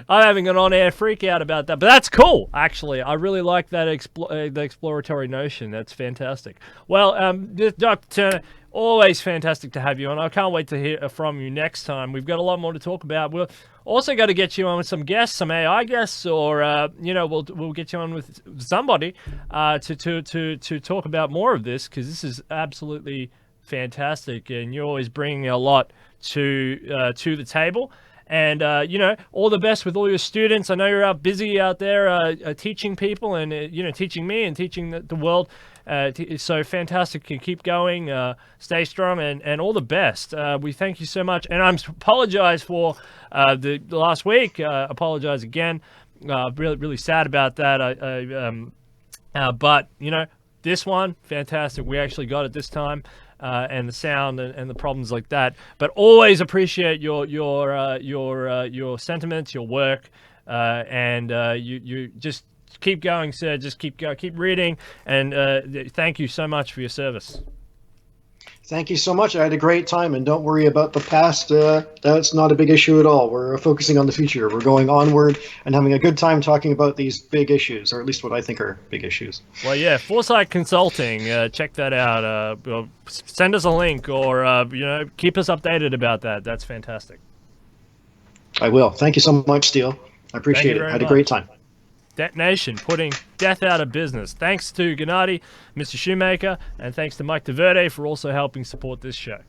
I'm having an on-air freak out about that. But that's cool, actually. I really like that the exploratory notion. That's fantastic. Well, Dr. Turner, always fantastic to have you on. I can't wait to hear from you next time. We've got a lot more to talk about. We'll also got to get you on with some guests, some AI guests, or we'll get you on with somebody to talk about more of this, because this is absolutely fantastic, and you're always bringing a lot to the table. And all the best with all your students. I know you're busy out there teaching people, and teaching me and teaching the world. So fantastic. You keep going, stay strong, and all the best. We thank you so much, and I apologize for the last week. Apologize again. Really sad about that. But this one, fantastic. We actually got it this time. And the sound and the problems like that, but always appreciate your sentiments, your work, and you just keep going, sir. Just keep reading, and thank you so much for your service. Thank you so much. I had a great time, and don't worry about the past. That's not a big issue at all. We're focusing on the future. We're going onward and having a good time talking about these big issues, or at least what I think are big issues. Well, yeah, Foresight Consulting. Check that out. Send us a link, or keep us updated about that. That's fantastic. I will. Thank you so much, Steele. I appreciate it. Had a great time. Detonation, putting death out of business. Thanks to Gennady, Mr. Shoemaker, and thanks to Mike DeVerde for also helping support this show.